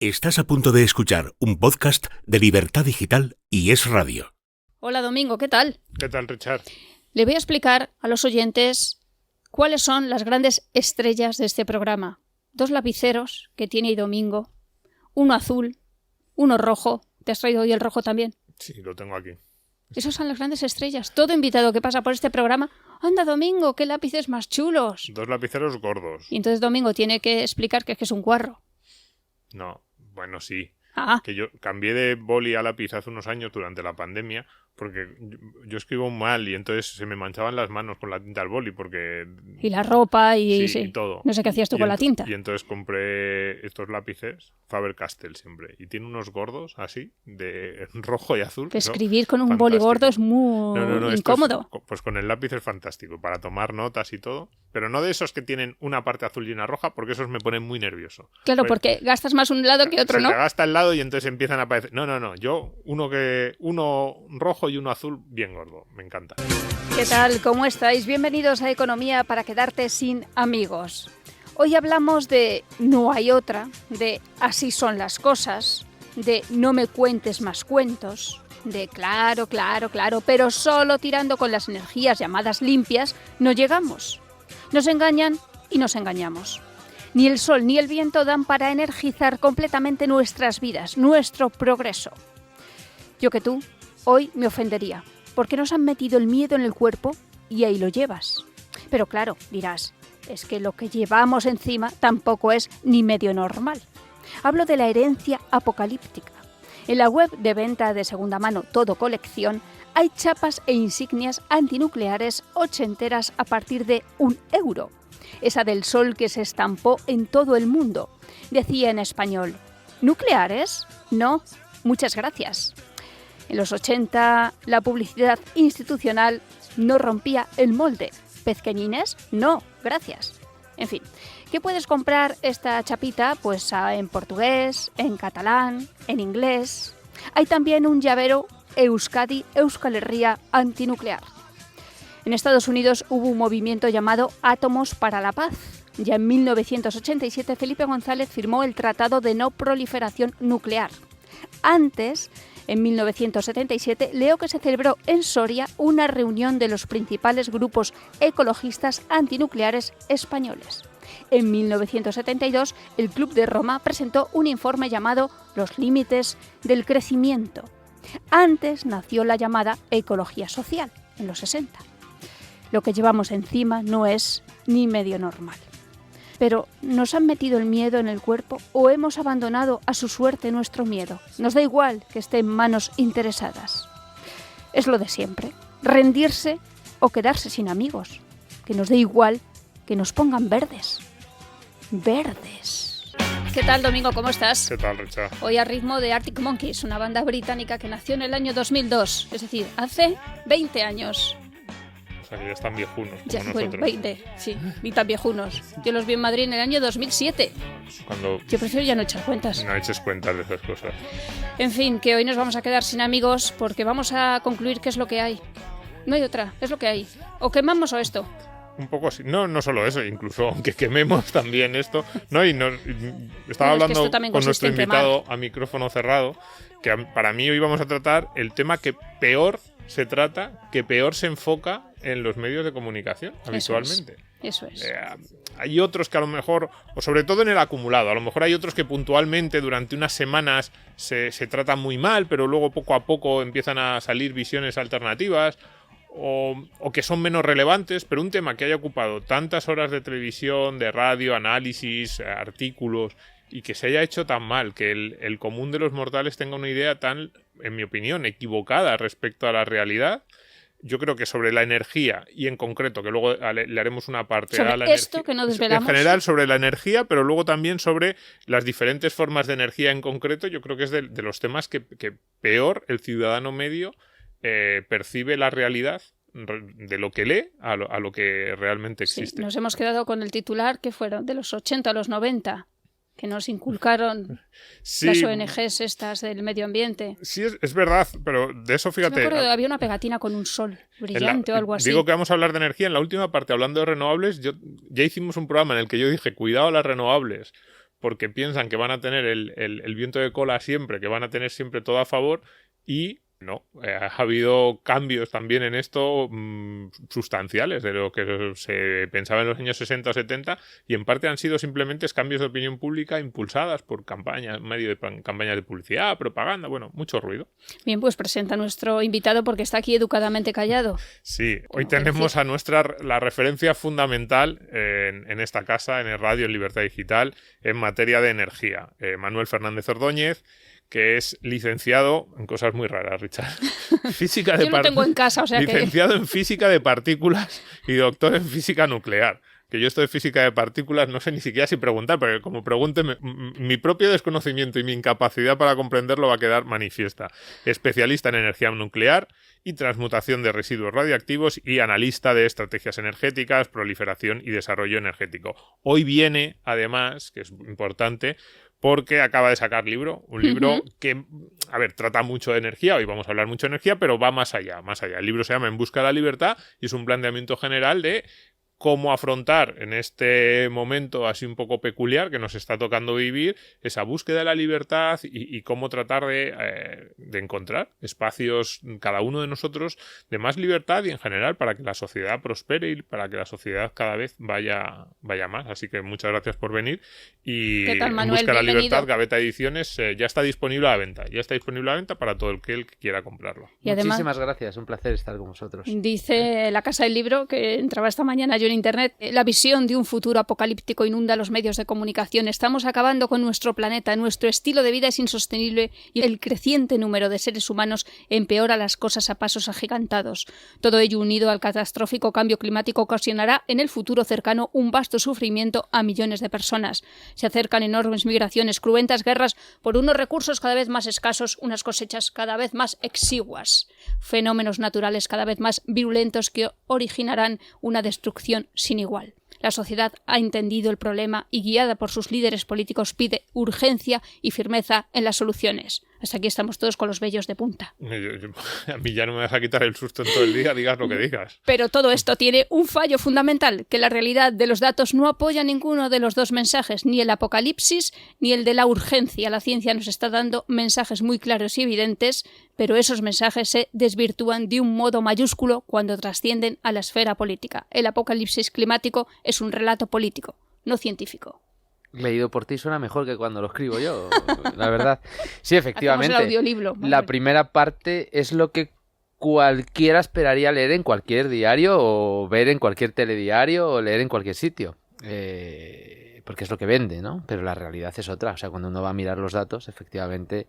Estás a punto de escuchar un podcast de Libertad Digital y Es Radio. Hola Domingo, ¿qué tal? ¿Qué tal, Richard? Le voy a explicar a los oyentes cuáles son las grandes estrellas de este programa. 2 lapiceros que tiene hoy Domingo, uno azul, uno rojo. ¿Te has traído hoy el rojo también? Sí, lo tengo aquí. Esos son las grandes estrellas. Todo invitado que pasa por este programa, ¡anda Domingo, qué lápices más chulos! 2 lapiceros gordos. Y entonces Domingo tiene que explicar que es un guarro. No, bueno, sí. Ah, Que yo cambié de boli a lápiz hace unos años durante la pandemia porque yo escribo mal y entonces se me manchaban las manos con la tinta al boli porque... y la ropa y Sí, y todo. No sé qué hacías tú con la tinta. Y entonces compré estos lápices Faber-Castell siempre. Y tiene unos gordos así, de rojo y azul. Que escribir con un boli gordo es muy incómodo. Pues con el lápiz es fantástico, para tomar notas y todo. Pero no de esos que tienen una parte azul y una roja, porque esos me ponen muy nervioso. Claro, porque gastas más un lado que otro, se ¿no? te gasta el lado y entonces empiezan a aparecer... No, yo uno rojo y uno azul bien gordo, me encanta. ¿Qué tal? ¿Cómo estáis? Bienvenidos a Economía para quedarte sin amigos. Hoy hablamos de no hay otra, de así son las cosas, de no me cuentes más cuentos, de claro, pero solo tirando con las energías llamadas limpias no llegamos. Nos engañan y nos engañamos. Ni el sol ni el viento dan para energizar completamente nuestras vidas, nuestro progreso. Yo que tú, hoy me ofendería, porque nos han metido el miedo en el cuerpo y ahí lo llevas. Pero claro, dirás, es que lo que llevamos encima tampoco es ni medio normal. Hablo de la herencia apocalíptica. En la web de venta de segunda mano Todo Colección hay chapas e insignias antinucleares ochenteras a partir de €1. Esa del sol que se estampó en todo el mundo. Decía en español, ¿nucleares? No, muchas gracias. En los 80, la publicidad institucional no rompía el molde. ¿Pezqueñines? No, gracias. En fin, ¿qué puedes comprar esta chapita? Pues en portugués, en catalán, en inglés. Hay también un llavero Euskadi, Euskal Herria antinuclear. En Estados Unidos hubo un movimiento llamado Átomos para la Paz. Ya en 1987 Felipe González firmó el Tratado de No Proliferación Nuclear. Antes, en 1977, leo que se celebró en Soria una reunión de los principales grupos ecologistas antinucleares españoles. En 1972, el Club de Roma presentó un informe llamado Los límites del crecimiento. Antes nació la llamada ecología social, en los 60. Lo que llevamos encima no es ni medio normal. Pero ¿nos han metido el miedo en el cuerpo o hemos abandonado a su suerte nuestro miedo? Nos da igual que esté en manos interesadas. Es lo de siempre, rendirse o quedarse sin amigos. Que nos dé igual que nos pongan verdes. Verdes. ¿Qué tal, Domingo? ¿Cómo estás? ¿Qué tal, Richard? Hoy a ritmo de Arctic Monkeys, una banda británica que nació en el año 2002, es decir, hace 20 años. O sea, que ya están viejunos como Ya, nosotros. bueno, 20, sí, ni tan viejunos. Yo los vi en Madrid en el año 2007. Cuando Yo prefiero ya no echar cuentas. no eches cuentas de esas cosas. En fin, que hoy nos vamos a quedar sin amigos porque vamos a concluir qué es lo que hay. No hay otra, es lo que hay. O quemamos o esto. Un poco así. No solo eso, incluso aunque quememos también esto. No, Bueno, estaba es que hablando esto también con consiste nuestro en quemar. invitado a micrófono cerrado, que para mí hoy vamos a tratar el tema que peor se trata, que peor se enfoca en los medios de comunicación habitualmente. Eso es. Hay otros que a lo mejor, o sobre todo en el acumulado, a lo mejor hay otros que puntualmente durante unas semanas se tratan muy mal, pero luego poco a poco empiezan a salir visiones alternativas, o que son menos relevantes, pero un tema que haya ocupado tantas horas de televisión, de radio, análisis, artículos, y que se haya hecho tan mal, que el común de los mortales tenga una idea tan, en mi opinión, equivocada respecto a la realidad. Yo creo que sobre la energía, y en concreto, que luego le haremos una parte Sobre a la esto energía, que no desvelamos. en general sobre la energía, pero luego también sobre las diferentes formas de energía en concreto, yo creo que es de los temas que peor el ciudadano medio percibe la realidad de lo que lee a lo que realmente existe. Sí, nos hemos quedado con el titular que fueron de los 80 a los 90, que nos inculcaron Sí, las ONGs estas del medio ambiente. sí, es verdad, pero de eso Sí, me fíjate. acuerdo, había una pegatina con un sol brillante o algo así. Digo que vamos a hablar de energía. En la última parte, hablando de renovables, ya hicimos un programa en el que yo dije, cuidado a las renovables, porque piensan que van a tener el viento de cola siempre, que van a tener siempre todo a favor, y no, ha habido cambios también en esto sustanciales de lo que se pensaba en los años 60 o 70, y en parte han sido simplemente cambios de opinión pública impulsadas por campañas, medio de campañas de publicidad, propaganda, bueno, mucho ruido. Bien, pues presenta a nuestro invitado porque está aquí educadamente callado. Sí, hoy tenemos a la referencia fundamental en esta casa, en el radio, en Libertad Digital, en materia de energía. Manuel Fernández Ordóñez, que es licenciado en cosas muy raras, Richard. Física de Yo lo tengo en casa, o sea licenciado en física de partículas y doctor en física nuclear. Que yo esto de física de partículas no sé ni siquiera si preguntar, porque como pregunte, mi propio desconocimiento y mi incapacidad para comprenderlo va a quedar manifiesta. Especialista en energía nuclear y transmutación de residuos radiactivos y analista de estrategias energéticas, proliferación y desarrollo energético. Hoy viene, además, que es importante, porque acaba de sacar un libro que, a ver, trata mucho de energía, hoy vamos a hablar mucho de energía, pero va más allá. El libro se llama En busca de la libertad y es un planteamiento general de cómo afrontar en este momento así un poco peculiar que nos está tocando vivir esa búsqueda de la libertad y cómo tratar de encontrar espacios, cada uno de nosotros, de más libertad y en general para que la sociedad prospere y para que la sociedad cada vez vaya más. Así que muchas gracias por venir. Y ¿Qué tal, Manuel? En busca de la Bienvenido. libertad, Gaveta Ediciones, ya está disponible a la venta. Ya está disponible a la venta para todo el que quiera comprarlo. Y además, muchísimas gracias, un placer estar con vosotros. dice la Casa del Libro, que entraba esta mañana yo en internet, la visión de un futuro apocalíptico inunda los medios de comunicación. Estamos acabando con nuestro planeta, nuestro estilo de vida es insostenible y el creciente número de seres humanos empeora las cosas a pasos agigantados. Todo ello unido al catastrófico cambio climático ocasionará en el futuro cercano un vasto sufrimiento a millones de personas. Se acercan enormes migraciones, cruentas guerras por unos recursos cada vez más escasos, unas cosechas cada vez más exiguas, fenómenos naturales cada vez más virulentos que originarán una destrucción sin igual. La sociedad ha entendido el problema y, guiada por sus líderes políticos, pide urgencia y firmeza en las soluciones. Hasta aquí estamos todos con los vellos de punta. A mí ya no me vas a quitar el susto en todo el día, digas lo que digas. Pero todo esto tiene un fallo fundamental, que la realidad de los datos no apoya ninguno de los dos mensajes, ni el apocalipsis ni el de la urgencia. La ciencia nos está dando mensajes muy claros y evidentes, pero esos mensajes se desvirtúan de un modo mayúsculo cuando trascienden a la esfera política. El apocalipsis climático es un relato político, no científico. Leído por ti suena mejor que cuando lo escribo yo, la verdad. Sí, efectivamente. Hacemos el audiolibro. La primera parte es lo que cualquiera esperaría leer en cualquier diario o ver en cualquier telediario o leer en cualquier sitio. Porque es lo que vende, ¿no? Pero la realidad es otra. O sea, cuando uno va a mirar los datos, efectivamente,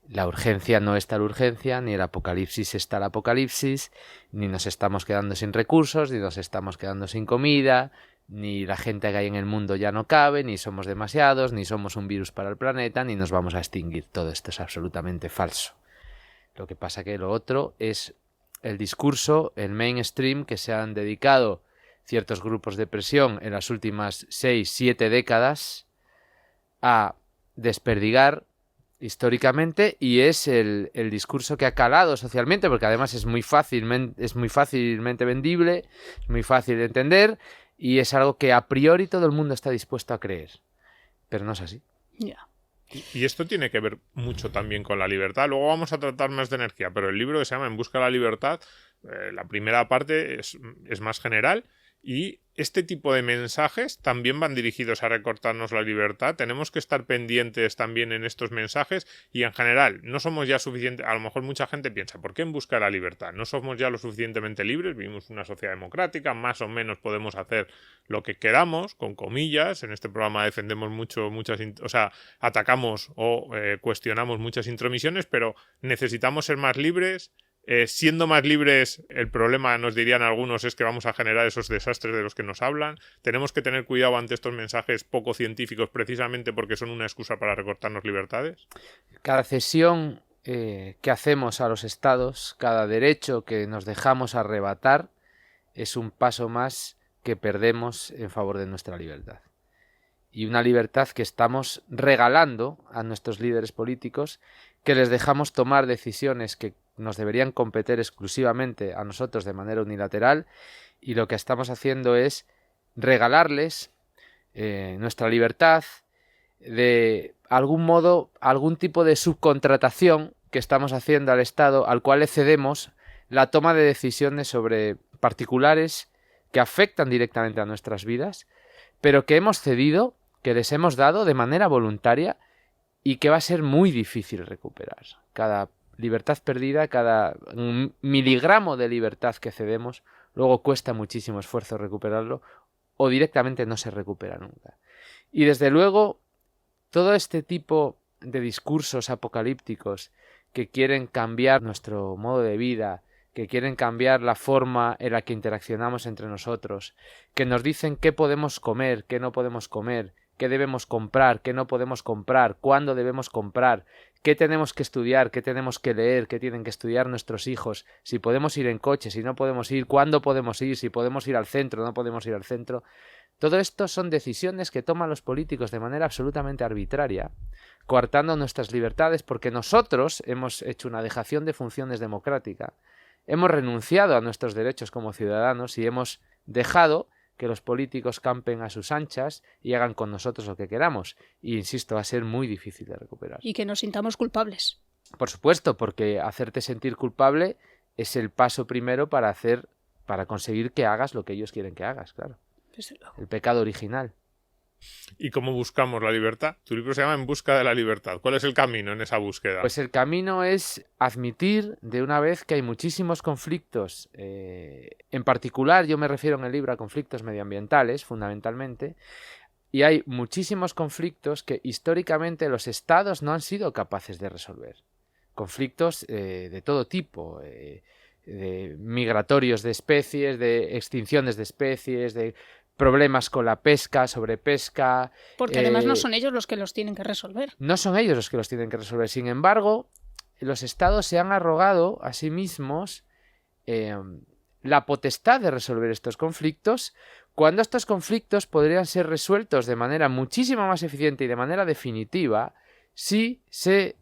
la urgencia no es tal urgencia, ni el apocalipsis es tal apocalipsis, ni nos estamos quedando sin recursos, ni nos estamos quedando sin comida, ni la gente que hay en el mundo ya no cabe, ni somos demasiados, ni somos un virus para el planeta, ni nos vamos a extinguir. Todo esto es absolutamente falso. Lo que pasa que lo otro es el discurso, el mainstream que se han dedicado ciertos grupos de presión en las últimas 6-7 décadas a desperdigar históricamente, y es el discurso que ha calado socialmente, porque además es muy fácilmente vendible, es muy fácil de entender, y es algo que a priori todo el mundo está dispuesto a creer. Pero no es así. Ya. Y esto tiene que ver mucho también con la libertad. Luego vamos a tratar más de energía, pero el libro que se llama En busca de la libertad, la primera parte es más general, y este tipo de mensajes también van dirigidos a recortarnos la libertad. Tenemos que estar pendientes también en estos mensajes y en general no somos ya suficientes. A lo mejor mucha gente piensa, ¿por qué en busca de la libertad? No somos ya lo suficientemente libres, vivimos en una sociedad democrática, más o menos podemos hacer lo que queramos, con comillas. En este programa defendemos atacamos o cuestionamos muchas intromisiones, pero necesitamos ser más libres. Siendo más libres, el problema, nos dirían algunos, es que vamos a generar esos desastres de los que nos hablan. Tenemos que tener cuidado ante estos mensajes poco científicos, precisamente porque son una excusa para recortarnos libertades. Cada cesión que hacemos a los estados, cada derecho que nos dejamos arrebatar, es un paso más que perdemos en favor de nuestra libertad. Y una libertad que estamos regalando a nuestros líderes políticos, que les dejamos tomar decisiones que nos deberían competir exclusivamente a nosotros de manera unilateral, y lo que estamos haciendo es regalarles nuestra libertad, de algún modo, algún tipo de subcontratación que estamos haciendo al Estado, al cual le cedemos la toma de decisiones sobre particulares que afectan directamente a nuestras vidas, pero que hemos cedido, que les hemos dado de manera voluntaria y que va a ser muy difícil recuperar. Cada libertad perdida, cada miligramo de libertad que cedemos, luego cuesta muchísimo esfuerzo recuperarlo o directamente no se recupera nunca. Y desde luego, todo este tipo de discursos apocalípticos que quieren cambiar nuestro modo de vida, que quieren cambiar la forma en la que interaccionamos entre nosotros, que nos dicen qué podemos comer, qué no podemos comer, qué debemos comprar, qué no podemos comprar, cuándo debemos comprar, qué tenemos que estudiar, qué tenemos que leer, qué tienen que estudiar nuestros hijos, si podemos ir en coche, si no podemos ir, cuándo podemos ir, si podemos ir al centro, no podemos ir al centro. Todo esto son decisiones que toman los políticos de manera absolutamente arbitraria, coartando nuestras libertades porque nosotros hemos hecho una dejación de funciones democrática. Hemos renunciado a nuestros derechos como ciudadanos y hemos dejado que los políticos campen a sus anchas y hagan con nosotros lo que queramos. Y insisto, va a ser muy difícil de recuperar. Y que nos sintamos culpables. Por supuesto, porque hacerte sentir culpable es el paso primero para conseguir que hagas lo que ellos quieren que hagas, claro. El pecado original. ¿Y cómo buscamos la libertad? Tu libro se llama En busca de la libertad. ¿Cuál es el camino en esa búsqueda? Pues el camino es admitir de una vez que hay muchísimos conflictos. En particular, yo me refiero en el libro a conflictos medioambientales, fundamentalmente. Y hay muchísimos conflictos que históricamente los estados no han sido capaces de resolver. Conflictos de todo tipo. De migratorios de especies, de extinciones de especies, de problemas con la pesca, sobrepesca. Porque además no son ellos los que los tienen que resolver. No son ellos los que los tienen que resolver. Sin embargo, los estados se han arrogado a sí mismos la potestad de resolver estos conflictos, cuando estos conflictos podrían ser resueltos de manera muchísimo más eficiente y de manera definitiva si se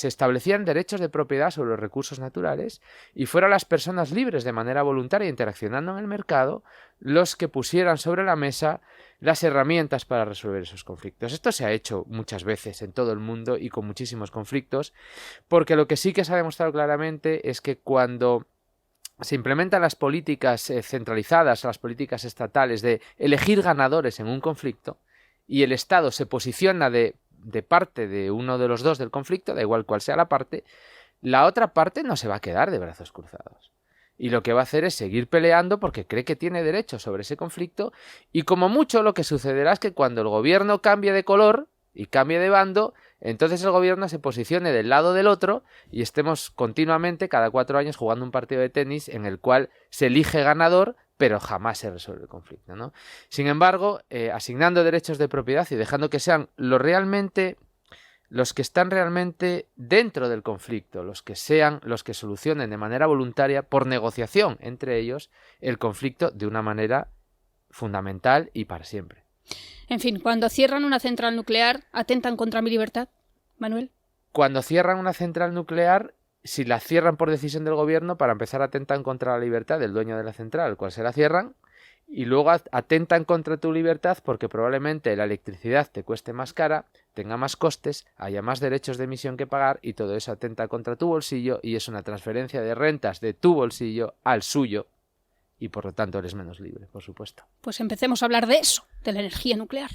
establecían derechos de propiedad sobre los recursos naturales y fueran las personas libres de manera voluntaria interaccionando en el mercado los que pusieran sobre la mesa las herramientas para resolver esos conflictos. Esto se ha hecho muchas veces en todo el mundo y con muchísimos conflictos, porque lo que sí que se ha demostrado claramente es que cuando se implementan las políticas centralizadas, las políticas estatales de elegir ganadores en un conflicto y el Estado se posiciona de parte de uno de los dos del conflicto, da igual cuál sea la parte, la otra parte no se va a quedar de brazos cruzados. Y lo que va a hacer es seguir peleando porque cree que tiene derecho sobre ese conflicto y como mucho lo que sucederá es que cuando el gobierno cambie de color y cambie de bando, entonces el gobierno se posicione del lado del otro y estemos continuamente cada 4 años jugando un partido de tenis en el cual se elige ganador pero jamás se resuelve el conflicto, ¿no? Sin embargo, asignando derechos de propiedad y dejando que sean los que están realmente dentro del conflicto, los que solucionen de manera voluntaria, por negociación entre ellos, el conflicto de una manera fundamental y para siempre. En fin, cuando cierran una central nuclear, ¿atentan contra mi libertad, Manuel? Cuando cierran una central nuclear, si la cierran por decisión del gobierno, para empezar atentan contra la libertad del dueño de la central, al cual se la cierran, y luego atentan contra tu libertad porque probablemente la electricidad te cueste más cara, tenga más costes, haya más derechos de emisión que pagar y todo eso atenta contra tu bolsillo y es una transferencia de rentas de tu bolsillo al suyo y por lo tanto eres menos libre, por supuesto. Pues empecemos a hablar de eso, de la energía nuclear.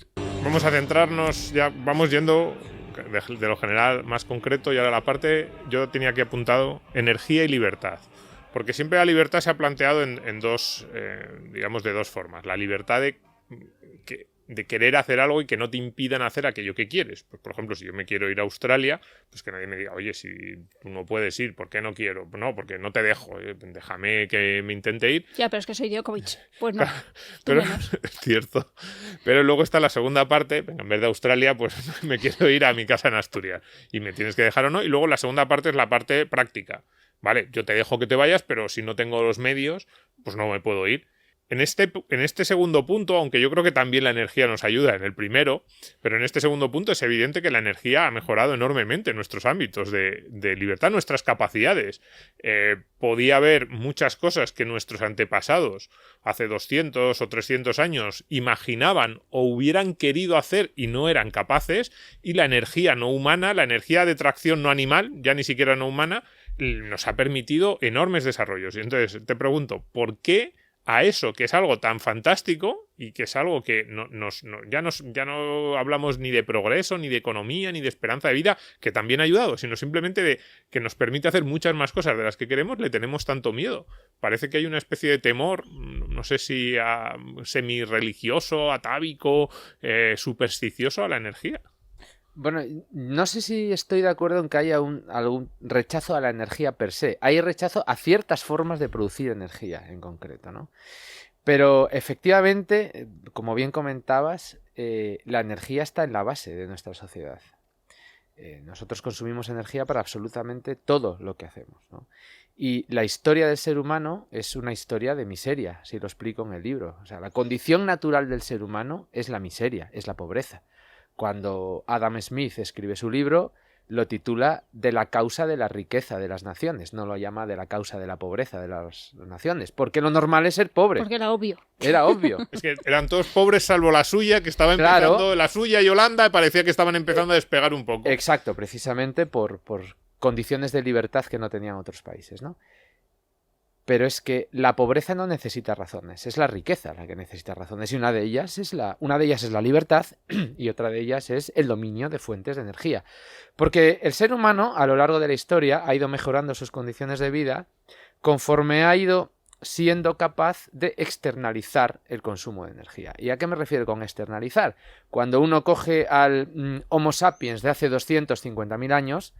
Vamos a centrarnos, ya vamos yendo de lo general más concreto y ahora la parte, yo tenía aquí apuntado energía y libertad. Porque siempre la libertad se ha planteado en dos, digamos, de dos formas. La libertad de querer hacer algo y que no te impidan hacer aquello que quieres. Pues, por ejemplo, si yo me quiero ir a Australia, pues que nadie me diga, oye, si tú no puedes ir, ¿por qué no quiero? No, porque no te dejo, déjame que me intente ir. Ya, pero es que soy Djokovic. Pues no, pero es cierto. Pero luego está la segunda parte, en vez de Australia, pues me quiero ir a mi casa en Asturias. Y me tienes que dejar o no. Y luego la segunda parte es la parte práctica. Vale, yo te dejo que te vayas, pero si no tengo los medios, pues no me puedo ir. En este segundo punto, aunque yo creo que también la energía nos ayuda en el primero, pero en este segundo punto es evidente que la energía ha mejorado enormemente en nuestros ámbitos de libertad, nuestras capacidades. Podía haber muchas cosas que nuestros antepasados hace 200 o 300 años imaginaban o hubieran querido hacer y no eran capaces, y la energía no humana, la energía de tracción no animal, ya ni siquiera no humana, nos ha permitido enormes desarrollos. Y entonces te pregunto, ¿por qué a eso, que es algo tan fantástico y que es algo que ya no hablamos ni de progreso, ni de economía, ni de esperanza de vida, que también ha ayudado, sino simplemente de que nos permite hacer muchas más cosas de las que queremos, le tenemos tanto miedo? Parece que hay una especie de temor, no sé si semi-religioso, atávico, supersticioso a la energía. Bueno, no sé si estoy de acuerdo en que haya algún rechazo a la energía per se. Hay rechazo a ciertas formas de producir energía en concreto, ¿no? Pero efectivamente, como bien comentabas, la energía está en la base de nuestra sociedad. Nosotros consumimos energía para absolutamente todo lo que hacemos, ¿no? Y la historia del ser humano es una historia de miseria, si lo explico en el libro. O sea, la condición natural del ser humano es la miseria, es la pobreza. Cuando Adam Smith escribe su libro, lo titula De la causa de la riqueza de las naciones, no lo llama de la causa de la pobreza de las naciones, porque lo normal es ser pobre. Porque era obvio. Era obvio. Es que eran todos pobres salvo la suya, que estaba empezando, claro. La suya y Holanda parecía que estaban empezando a despegar un poco. Exacto, precisamente por condiciones de libertad que no tenían otros países, ¿no? Pero es que la pobreza no necesita razones, es la riqueza la que necesita razones, y una de ellas es la libertad y otra de ellas es el dominio de fuentes de energía. Porque el ser humano a lo largo de la historia ha ido mejorando sus condiciones de vida conforme ha ido siendo capaz de externalizar el consumo de energía. ¿Y a qué me refiero con externalizar? Cuando uno coge al Homo sapiens de hace 250.000 años,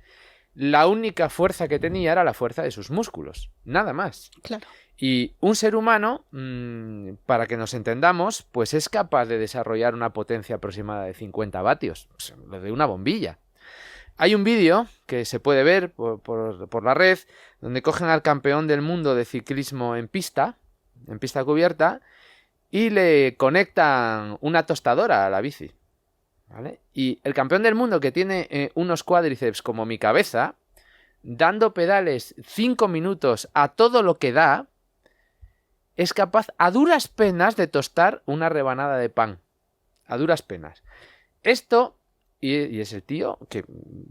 la única fuerza que tenía era la fuerza de sus músculos, nada más. Claro. Y un ser humano, para que nos entendamos, pues es capaz de desarrollar una potencia aproximada de 50 vatios, pues, lo de una bombilla. Hay un vídeo que se puede ver por la red, donde cogen al campeón del mundo de ciclismo en pista cubierta, y le conectan una tostadora a la bici. ¿Vale? Y el campeón del mundo, que tiene unos cuádriceps como mi cabeza, dando pedales 5 minutos a todo lo que da, es capaz a duras penas de tostar una rebanada de pan. A duras penas. Esto, y es el tío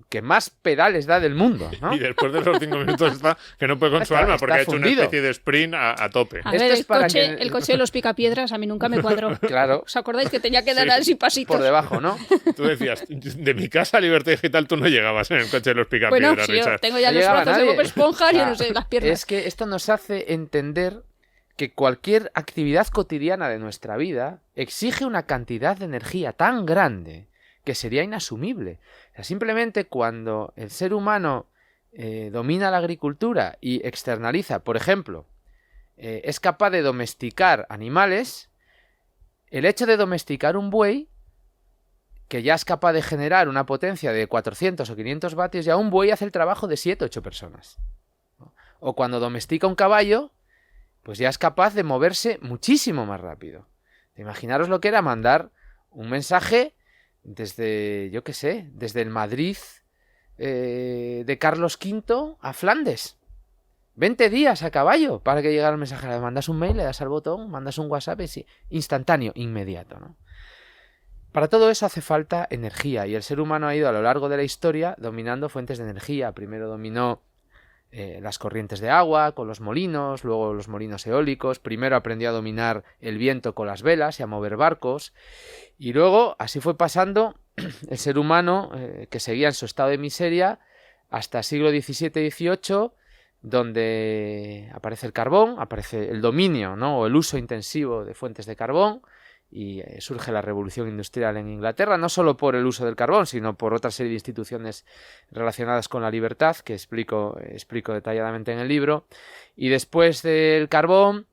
que más pedales da del mundo, ¿no? Y después de esos 5 minutos está que no puede con su alma, porque ha hecho una especie de sprint a tope. A ver, el coche de los picapiedras a mí nunca me cuadró. Claro. ¿Os acordáis que tenía que dar así pasitos? Por debajo, ¿no? Tú decías, de mi casa a Libertad Digital tú no llegabas en el coche de los picapiedras. Bueno, sí, yo tengo ya los brazos de Bob Esponja y yo no sé, las piernas. Es que esto nos hace entender que cualquier actividad cotidiana de nuestra vida exige una cantidad de energía tan grande que sería inasumible. O sea, simplemente cuando el ser humano domina la agricultura y externaliza, por ejemplo, es capaz de domesticar animales, el hecho de domesticar un buey, que ya es capaz de generar una potencia de 400 o 500 vatios, ya un buey hace el trabajo de 7 o 8 personas. O cuando domestica un caballo, pues ya es capaz de moverse muchísimo más rápido. Imaginaros lo que era mandar un mensaje desde, yo qué sé, desde el Madrid de Carlos V a Flandes. 20 días a caballo para que llegara el mensaje. Le mandas un mail, le das al botón, mandas un WhatsApp, es instantáneo, inmediato, ¿no? Para todo eso hace falta energía, y el ser humano ha ido a lo largo de la historia dominando fuentes de energía. Primero dominó las corrientes de agua con los molinos, luego los molinos eólicos, primero aprendió a dominar el viento con las velas y a mover barcos, y luego así fue pasando el ser humano que seguía en su estado de miseria hasta siglo XVII-XVIII, donde aparece el carbón, aparece el dominio, ¿no? O el uso intensivo de fuentes de carbón, y surge la revolución industrial en Inglaterra, no solo por el uso del carbón, sino por otra serie de instituciones relacionadas con la libertad, que explico detalladamente en el libro. Y después del carbón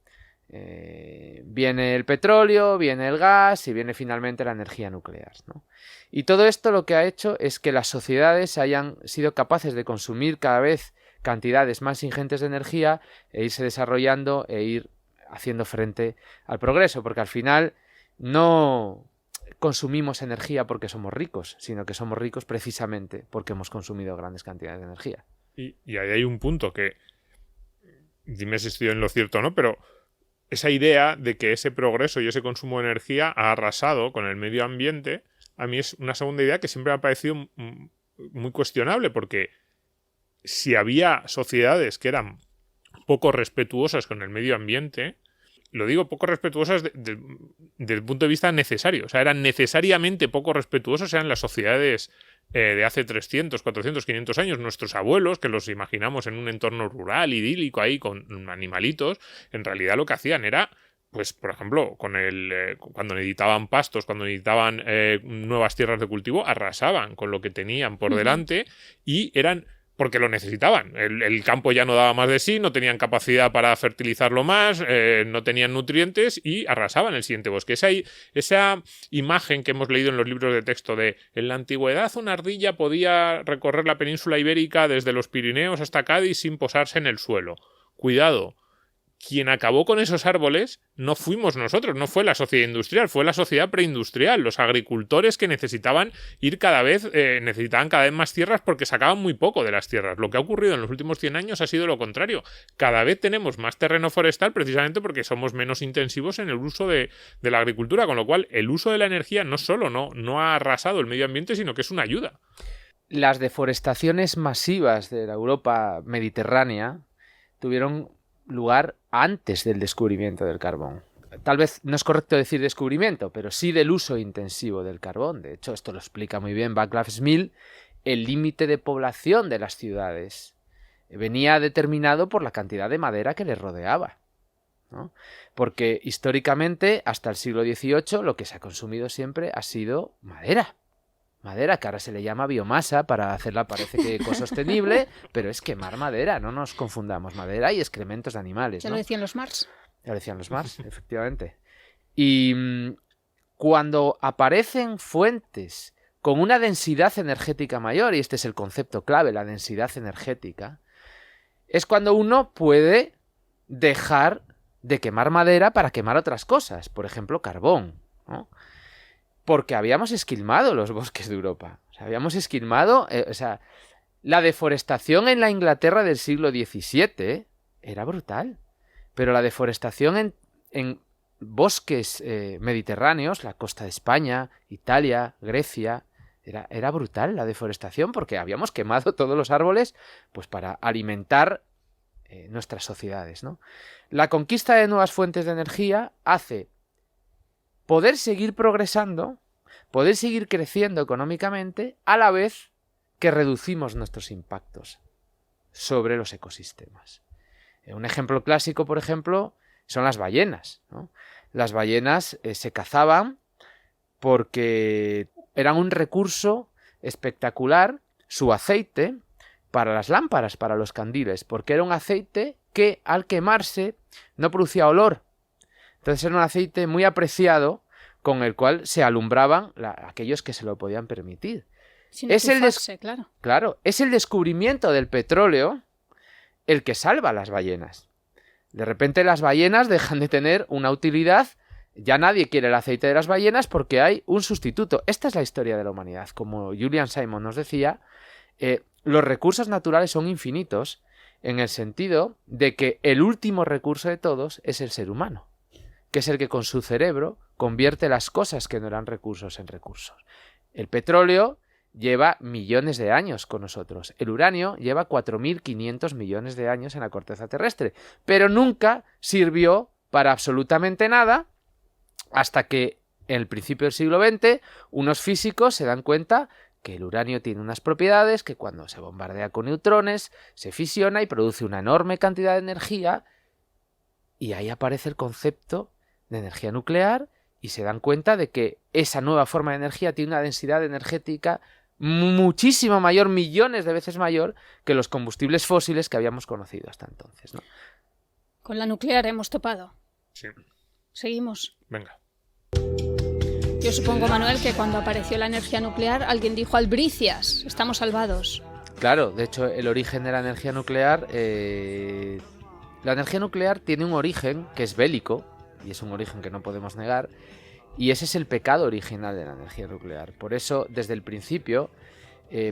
viene el petróleo, viene el gas y viene finalmente la energía nuclear, ¿no? Y todo esto lo que ha hecho es que las sociedades hayan sido capaces de consumir cada vez cantidades más ingentes de energía e irse desarrollando e ir haciendo frente al progreso, porque al final no consumimos energía porque somos ricos, sino que somos ricos precisamente porque hemos consumido grandes cantidades de energía. Y ahí hay un punto que, dime si estoy en lo cierto o no, pero esa idea de que ese progreso y ese consumo de energía ha arrasado con el medio ambiente, a mí es una segunda idea que siempre me ha parecido muy cuestionable, porque si había sociedades que eran poco respetuosas con el medio ambiente, lo digo poco respetuosas desde el punto de vista necesario, o sea, eran necesariamente poco respetuosos, eran las sociedades de hace 300, 400, 500 años, nuestros abuelos, que los imaginamos en un entorno rural, idílico, ahí con animalitos, en realidad lo que hacían era, pues, por ejemplo, cuando necesitaban pastos, cuando necesitaban nuevas tierras de cultivo, arrasaban con lo que tenían por delante y eran... porque lo necesitaban. El campo ya no daba más de sí, no tenían capacidad para fertilizarlo más, no tenían nutrientes y arrasaban el siguiente bosque. Esa imagen que hemos leído en los libros de texto de en la antigüedad una ardilla podía recorrer la península ibérica desde los Pirineos hasta Cádiz sin posarse en el suelo. Cuidado. Quien acabó con esos árboles no fuimos nosotros, no fue la sociedad industrial, fue la sociedad preindustrial, los agricultores que necesitaban cada vez más tierras porque sacaban muy poco de las tierras. Lo que ha ocurrido en los últimos 100 años ha sido lo contrario. Cada vez tenemos más terreno forestal precisamente porque somos menos intensivos en el uso de la agricultura, con lo cual el uso de la energía no solo no ha arrasado el medio ambiente, sino que es una ayuda. Las deforestaciones masivas de la Europa mediterránea tuvieron lugar antes del descubrimiento del carbón. Tal vez no es correcto decir descubrimiento, pero sí del uso intensivo del carbón. De hecho, esto lo explica muy bien Václav Smil. El límite de población de las ciudades venía determinado por la cantidad de madera que les rodeaba, ¿no? Porque históricamente, hasta el siglo XVIII, lo que se ha consumido siempre ha sido madera. Madera, que ahora se le llama biomasa para hacerla parece que ecosostenible, pero es quemar madera, no nos confundamos, madera y excrementos de animales, ¿no? Ya lo decían los Marx. Ya lo decían los Marx, efectivamente. Y cuando aparecen fuentes con una densidad energética mayor, y este es el concepto clave, la densidad energética, es cuando uno puede dejar de quemar madera para quemar otras cosas, por ejemplo, carbón, ¿no? Porque habíamos esquilmado los bosques de Europa. O sea, habíamos esquilmado... la deforestación en la Inglaterra del siglo XVII era brutal. Pero la deforestación en bosques mediterráneos, la costa de España, Italia, Grecia... Era brutal la deforestación porque habíamos quemado todos los árboles pues para alimentar nuestras sociedades, ¿no? La conquista de nuevas fuentes de energía hace poder seguir progresando, poder seguir creciendo económicamente, a la vez que reducimos nuestros impactos sobre los ecosistemas. Un ejemplo clásico, por ejemplo, son las ballenas, ¿no? Las ballenas se cazaban porque eran un recurso espectacular, su aceite, para las lámparas, para los candiles, porque era un aceite que al quemarse no producía olor. Entonces era un aceite muy apreciado con el cual se alumbraban aquellos que se lo podían permitir. Claro, es el descubrimiento del petróleo el que salva a las ballenas. De repente las ballenas dejan de tener una utilidad, ya nadie quiere el aceite de las ballenas porque hay un sustituto. Esta es la historia de la humanidad. Como Julian Simon nos decía, los recursos naturales son infinitos en el sentido de que el último recurso de todos es el ser humano, que es el que con su cerebro convierte las cosas que no eran recursos en recursos. El petróleo lleva millones de años con nosotros. El uranio lleva 4.500 millones de años en la corteza terrestre, pero nunca sirvió para absolutamente nada hasta que en el principio del siglo XX unos físicos se dan cuenta que el uranio tiene unas propiedades que cuando se bombardea con neutrones se fisiona y produce una enorme cantidad de energía, y ahí aparece el concepto de energía nuclear y se dan cuenta de que esa nueva forma de energía tiene una densidad energética muchísimo mayor, millones de veces mayor que los combustibles fósiles que habíamos conocido hasta entonces, ¿no? Con la nuclear hemos topado. Sí. Seguimos. Venga. Yo supongo, Manuel, que cuando apareció la energía nuclear alguien dijo albricias, estamos salvados. Claro, de hecho el origen de la energía nuclear La energía nuclear tiene un origen que es bélico, y es un origen que no podemos negar, y ese es el pecado original de la energía nuclear. Por eso, desde el principio,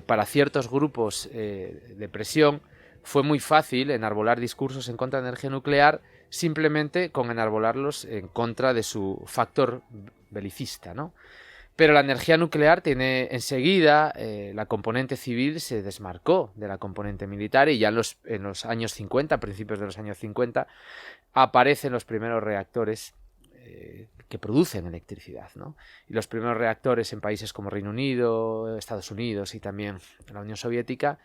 para ciertos grupos de presión, fue muy fácil enarbolar discursos en contra de la energía nuclear simplemente con enarbolarlos en contra de su factor belicista, ¿no? Pero la energía nuclear tiene enseguida, la componente civil se desmarcó de la componente militar y ya en los años 50, principios de los años 50, aparecen los primeros reactores que producen electricidad, ¿no? Y los primeros reactores en países como Reino Unido, Estados Unidos y también la Unión Soviética,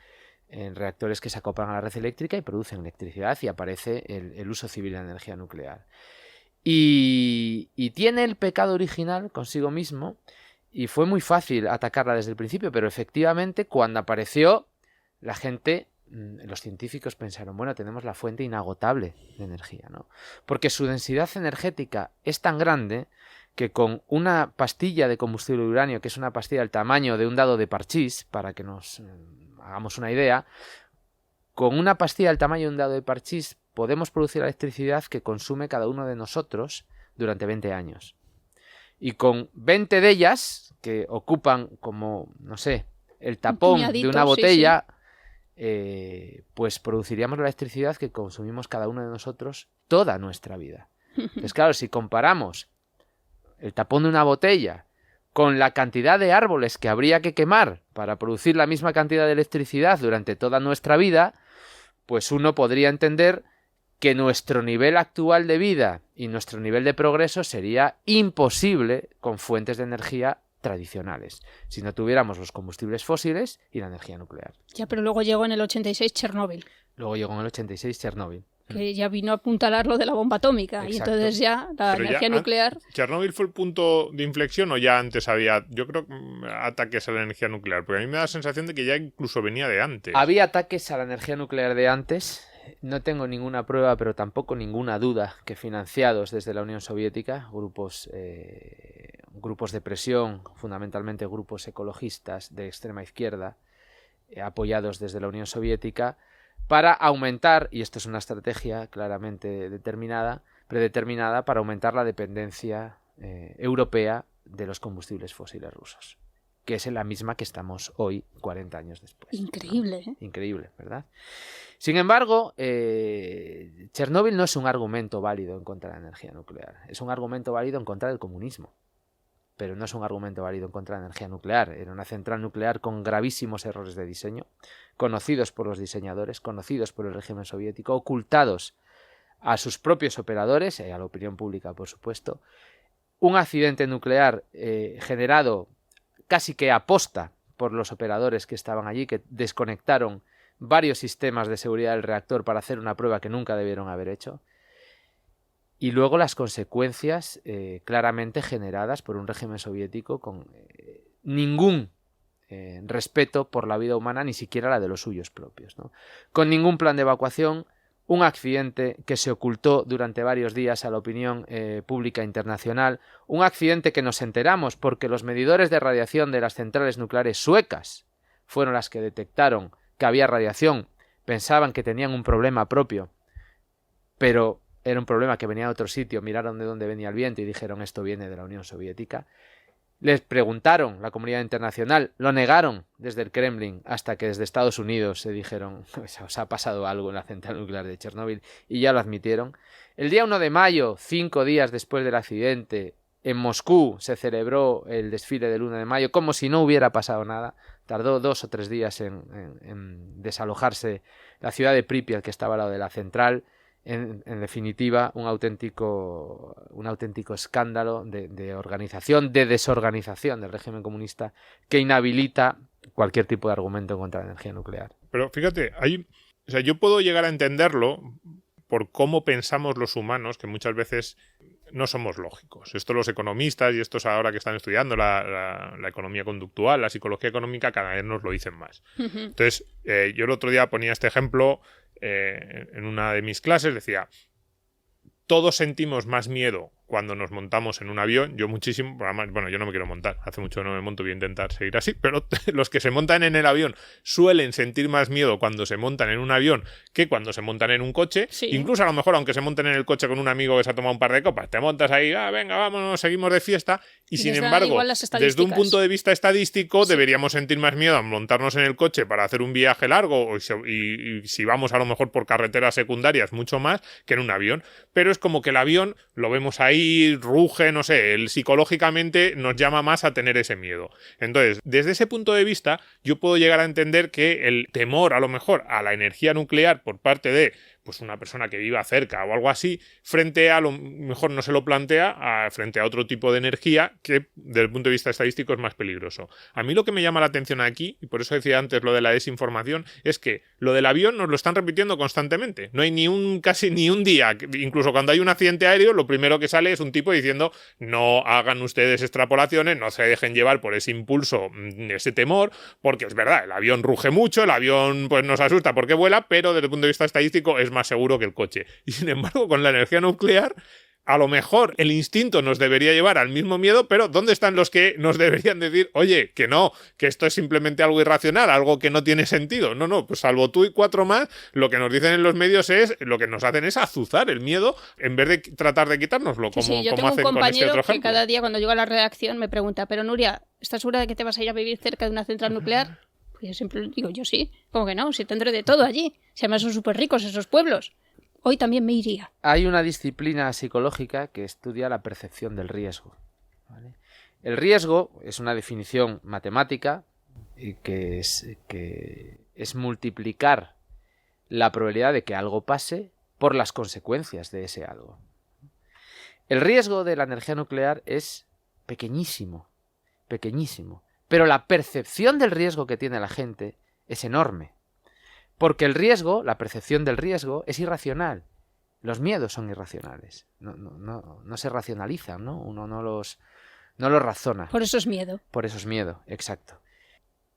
en reactores que se acoplan a la red eléctrica y producen electricidad, y aparece el uso civil de la energía nuclear. Y tiene el pecado original consigo mismo, y fue muy fácil atacarla desde el principio, pero efectivamente cuando apareció, la gente, los científicos pensaron, bueno, tenemos la fuente inagotable de energía, ¿no? Porque su densidad energética es tan grande que con una pastilla de combustible de uranio, que es una pastilla del tamaño de un dado de parchís, para que nos hagamos una idea, con una pastilla del tamaño de un dado de parchís podemos producir la electricidad que consume cada uno de nosotros durante 20 años. Y con 20 de ellas, que ocupan como, no sé, el tapón de una botella, pues produciríamos la electricidad que consumimos cada uno de nosotros toda nuestra vida. Entonces, claro, si comparamos el tapón de una botella con la cantidad de árboles que habría que quemar para producir la misma cantidad de electricidad durante toda nuestra vida, pues uno podría entender que nuestro nivel actual de vida y nuestro nivel de progreso sería imposible con fuentes de energía tradicionales, si no tuviéramos los combustibles fósiles y la energía nuclear. Ya, pero luego llegó en el 86 Chernóbil. Luego llegó en el 86 Chernóbil. Que ya vino a apuntalar lo de la bomba atómica. Exacto. Y entonces ya la Pero energía nuclear... ¿Chernóbil fue el punto de inflexión o ya antes había, yo creo, ataques a la energía nuclear? Porque a mí me da la sensación de que ya incluso venía de antes. Había ataques a la energía nuclear de antes. No tengo ninguna prueba, pero tampoco ninguna duda que financiados desde la Unión Soviética, grupos de presión, fundamentalmente grupos ecologistas de extrema izquierda, apoyados desde la Unión Soviética, para aumentar, y esto es una estrategia claramente predeterminada para aumentar la dependencia europea de los combustibles fósiles rusos, que es la misma que estamos hoy, 40 años después. Increíble, ¿eh? Increíble, ¿verdad? Sin embargo, Chernóbil no es un argumento válido en contra de la energía nuclear. Es un argumento válido en contra del comunismo. Pero no es un argumento válido en contra de la energía nuclear. Era una central nuclear con gravísimos errores de diseño, conocidos por los diseñadores, conocidos por el régimen soviético, ocultados a sus propios operadores y a la opinión pública, por supuesto. Un accidente nuclear generado casi que a posta por los operadores que estaban allí, que desconectaron varios sistemas de seguridad del reactor para hacer una prueba que nunca debieron haber hecho. Y luego las consecuencias claramente generadas por un régimen soviético con ningún respeto por la vida humana, ni siquiera la de los suyos propios, ¿no? Con ningún plan de evacuación, un accidente que se ocultó durante varios días a la opinión pública internacional, un accidente que nos enteramos porque los medidores de radiación de las centrales nucleares suecas fueron las que detectaron que había radiación, pensaban que tenían un problema propio, pero era un problema que venía de otro sitio, miraron de dónde venía el viento y dijeron esto viene de la Unión Soviética. Les preguntaron, la comunidad internacional, lo negaron desde el Kremlin hasta que desde Estados Unidos se dijeron os ha pasado algo en la central nuclear de Chernóbil y ya lo admitieron. El día 1 de mayo, 5 días después del accidente, en Moscú se celebró el desfile del 1 de mayo como si no hubiera pasado nada. Tardó 2 o 3 días en desalojarse la ciudad de Pripyat, que estaba al lado de la central. En definitiva, un auténtico escándalo de organización, de desorganización del régimen comunista que inhabilita cualquier tipo de argumento contra la energía nuclear. Pero fíjate, yo puedo llegar a entenderlo por cómo pensamos los humanos, que muchas veces no somos lógicos. Esto los economistas y estos ahora que están estudiando la economía conductual, la psicología económica, cada vez nos lo dicen más. Entonces, yo el otro día ponía este ejemplo en una de mis clases, decía, todos sentimos más miedo cuando nos montamos en un avión, yo muchísimo, bueno, yo no me quiero montar, hace mucho que no me monto, voy a intentar seguir así, pero los que se montan en el avión suelen sentir más miedo cuando se montan en un avión que cuando se montan en un coche. Sí. Incluso a lo mejor, aunque se monten en el coche con un amigo que se ha tomado un par de copas, te montas ahí, venga, vámonos, seguimos de fiesta, y sin les da embargo, igual las desde un estadísticas. punto de vista estadístico, Sí. deberíamos sentir más miedo a montarnos en el coche para hacer un viaje largo, y si vamos a lo mejor por carreteras secundarias, mucho más que en un avión. Pero es como que el avión lo vemos ahí, ruge, no sé, psicológicamente nos llama más a tener ese miedo. Entonces, desde ese punto de vista, yo puedo llegar a entender que el temor, a lo mejor, a la energía nuclear por parte de pues una persona que viva cerca o algo así, frente a lo mejor no se lo plantea frente a otro tipo de energía que desde el punto de vista estadístico es más peligroso. A mí lo que me llama la atención aquí, y por eso decía antes lo de la desinformación, es que lo del avión nos lo están repitiendo constantemente. No hay casi ni un día, incluso cuando hay un accidente aéreo, lo primero que sale es un tipo diciendo no hagan ustedes extrapolaciones, no se dejen llevar por ese impulso, ese temor, porque es verdad, el avión ruge mucho, el avión pues nos asusta porque vuela, pero desde el punto de vista estadístico es más seguro que el coche. Y sin embargo, con la energía nuclear, a lo mejor el instinto nos debería llevar al mismo miedo, pero ¿dónde están los que nos deberían decir, oye, que no, que esto es simplemente algo irracional, algo que no tiene sentido? No, pues salvo tú y 4 más, lo que nos dicen en los medios lo que nos hacen es azuzar el miedo en vez de tratar de quitárnoslo, como, Sí, yo como tengo un hacen con este compañero otro que ejemplo. cada día cuando llego a la redacción me pregunta, pero Nuria, ¿estás segura de que te vas a ir a vivir cerca de una central nuclear? Pues yo siempre digo, yo sí, ¿cómo que no? Si tendré de todo allí, si además son súper ricos esos pueblos. Hoy también me iría. Hay una disciplina psicológica que estudia la percepción del riesgo, ¿vale? El riesgo es una definición matemática que es multiplicar la probabilidad de que algo pase por las consecuencias de ese algo. El riesgo de la energía nuclear es pequeñísimo, pequeñísimo, pero la percepción del riesgo que tiene la gente es enorme. Porque el riesgo, la percepción del riesgo, es irracional. Los miedos son irracionales. No se racionalizan, ¿no? Uno no los razona. Por eso es miedo. Por eso es miedo, exacto.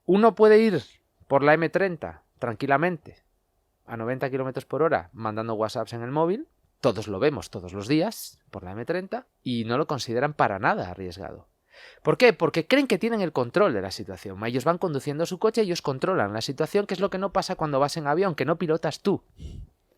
Uno puede ir por la M30 tranquilamente, a 90 km por hora, mandando WhatsApps en el móvil. Todos lo vemos todos los días por la M30 y no lo consideran para nada arriesgado. ¿Por qué? Porque creen que tienen el control de la situación. Ellos van conduciendo su coche y ellos controlan la situación, que es lo que no pasa cuando vas en avión, que no pilotas tú.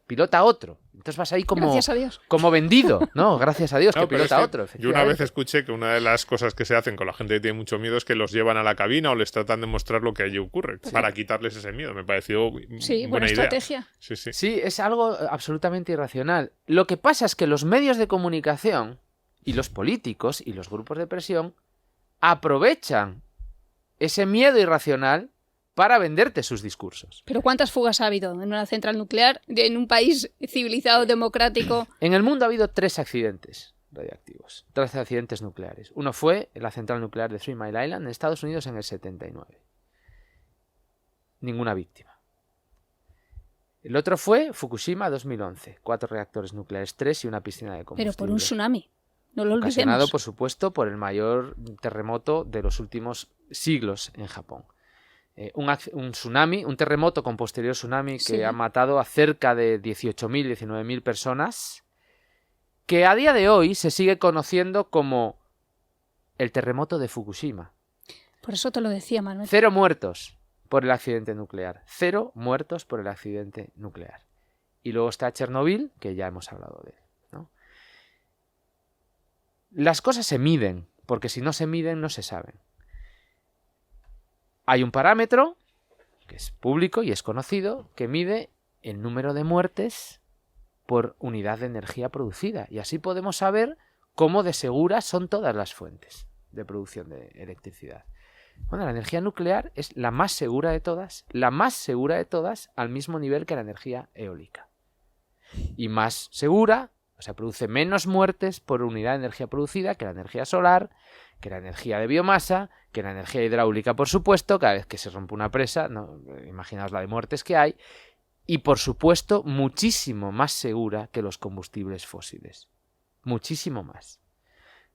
Pilota otro. Entonces vas ahí Gracias a Dios. como vendido. No, gracias a Dios, No, que pero pilota es que otro. yo una vez Efectivamente. escuché que una de las cosas que se hacen con la gente que tiene mucho miedo es que los llevan a la cabina o les tratan de mostrar lo que allí ocurre para quitarles ese miedo. Me pareció Sí, buena buena idea. estrategia. Sí, sí. Sí, es algo absolutamente irracional. Lo que pasa es que los medios de comunicación y los políticos y los grupos de presión aprovechan ese miedo irracional para venderte sus discursos. Pero ¿cuántas fugas ha habido en una central nuclear en un país civilizado, democrático? En el mundo ha habido 3 accidentes radiactivos, 3 accidentes nucleares. Uno fue en la central nuclear de 3 Mile Island en Estados Unidos en el 79. Ninguna víctima. El otro fue Fukushima 2011, 4 reactores nucleares, 3 y una piscina de combustible. Pero por un tsunami. No lo Ocasionado, olvidemos. por supuesto, por el mayor terremoto de los últimos siglos en Japón. Un tsunami, un terremoto con posterior tsunami que Sí. ha matado a cerca de 18.000, 19.000 personas, que a día de hoy se sigue conociendo como el terremoto de Fukushima. Por eso te lo decía, Manuel. 0 muertos por el accidente nuclear. 0 muertos por el accidente nuclear. Y luego está Chernobyl, que ya hemos hablado de él, ¿no? Las cosas se miden, porque si no se miden no se saben. Hay un parámetro, que es público y es conocido, que mide el número de muertes por unidad de energía producida. Y así podemos saber cómo de seguras son todas las fuentes de producción de electricidad. Bueno, la energía nuclear es la más segura de todas al mismo nivel que la energía eólica. Y más segura, o sea, produce menos muertes por unidad de energía producida que la energía solar, que la energía de biomasa, que la energía hidráulica, por supuesto, cada vez que se rompe una presa, ¿no? Imaginaos la de muertes que hay, y por supuesto muchísimo más segura que los combustibles fósiles. Muchísimo más.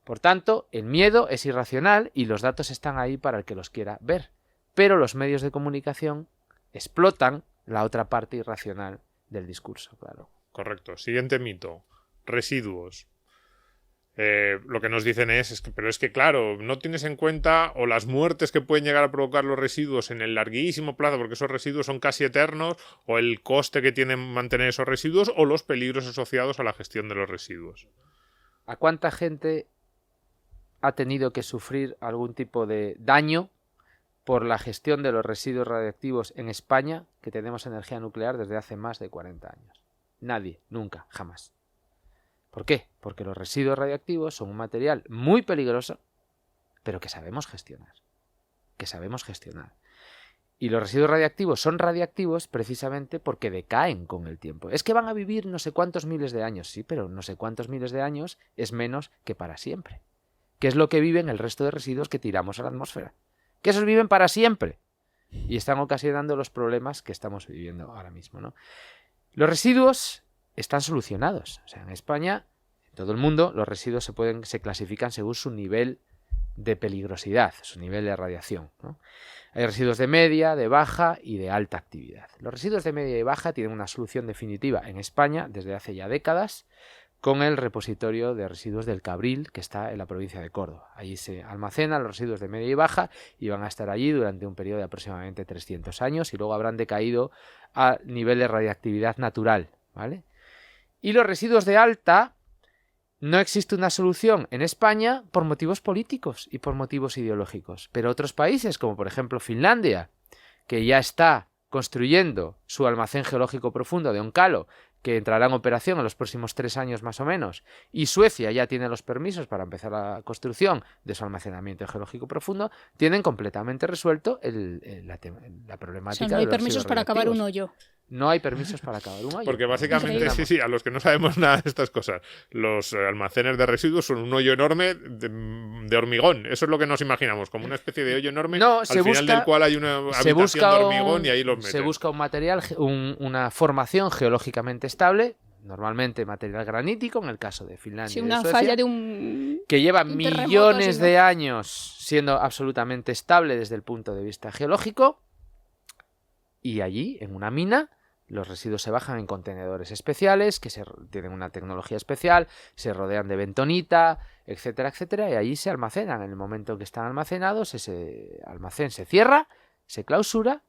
Por tanto, el miedo es irracional y los datos están ahí para el que los quiera ver. Pero los medios de comunicación explotan la otra parte irracional del discurso, claro. Correcto. Siguiente mito. Residuos. lo que nos dicen pero es que claro, no tienes en cuenta o las muertes que pueden llegar a provocar los residuos en el larguísimo plazo, porque esos residuos son casi eternos, o el coste que tienen mantener esos residuos, o los peligros asociados a la gestión de los residuos. ¿A cuánta gente ha tenido que sufrir algún tipo de daño por la gestión de los residuos radiactivos en España, que tenemos energía nuclear desde hace más de 40 años? Nadie, nunca, jamás. ¿Por qué? Porque los residuos radiactivos son un material muy peligroso, pero que sabemos gestionar. Y los residuos radiactivos son radiactivos precisamente porque decaen con el tiempo. Es que van a vivir no sé cuántos miles de años, sí, pero no sé cuántos miles de años es menos que para siempre. ¿Qué es lo que viven el resto de residuos que tiramos a la atmósfera? Que esos viven para siempre y están ocasionando los problemas que estamos viviendo ahora mismo, ¿no? Los residuos están solucionados. O sea, en España, en todo el mundo, los residuos se clasifican según su nivel de peligrosidad, su nivel de radiación, ¿no? Hay residuos de media, de baja y de alta actividad. Los residuos de media y baja tienen una solución definitiva en España desde hace ya décadas con el repositorio de residuos del Cabril, que está en la provincia de Córdoba. Allí se almacenan los residuos de media y baja y van a estar allí durante un periodo de aproximadamente 300 años y luego habrán decaído a nivel de radiactividad natural, ¿vale? Y los residuos de alta, no existe una solución en España por motivos políticos y por motivos ideológicos. Pero otros países, como por ejemplo Finlandia, que ya está construyendo su almacén geológico profundo de Onkalo, que entrará en operación en los próximos 3 años más o menos, y Suecia ya tiene los permisos para empezar la construcción de su almacenamiento geológico profundo, tienen completamente resuelto la problemática. O sea, no hay permisos para acabar un hoyo. No hay permisos para acabar un hoyo. Porque básicamente, sí, a los que no sabemos nada de estas cosas, los almacenes de residuos son un hoyo enorme de hormigón. Eso es lo que nos imaginamos, como una especie de hoyo enorme, al final del cual hay una habitación de hormigón y ahí los meten. Se busca un material, una formación geológicamente estable, normalmente material granítico, en el caso de Finlandia y de Suecia, falla de un que lleva millones de años siendo absolutamente estable desde el punto de vista geológico, y allí, en una mina, los residuos se bajan en contenedores especiales, que tienen una tecnología especial, se rodean de bentonita, etcétera, etcétera, y allí se almacenan. En el momento en que están almacenados, ese almacén se cierra, se clausura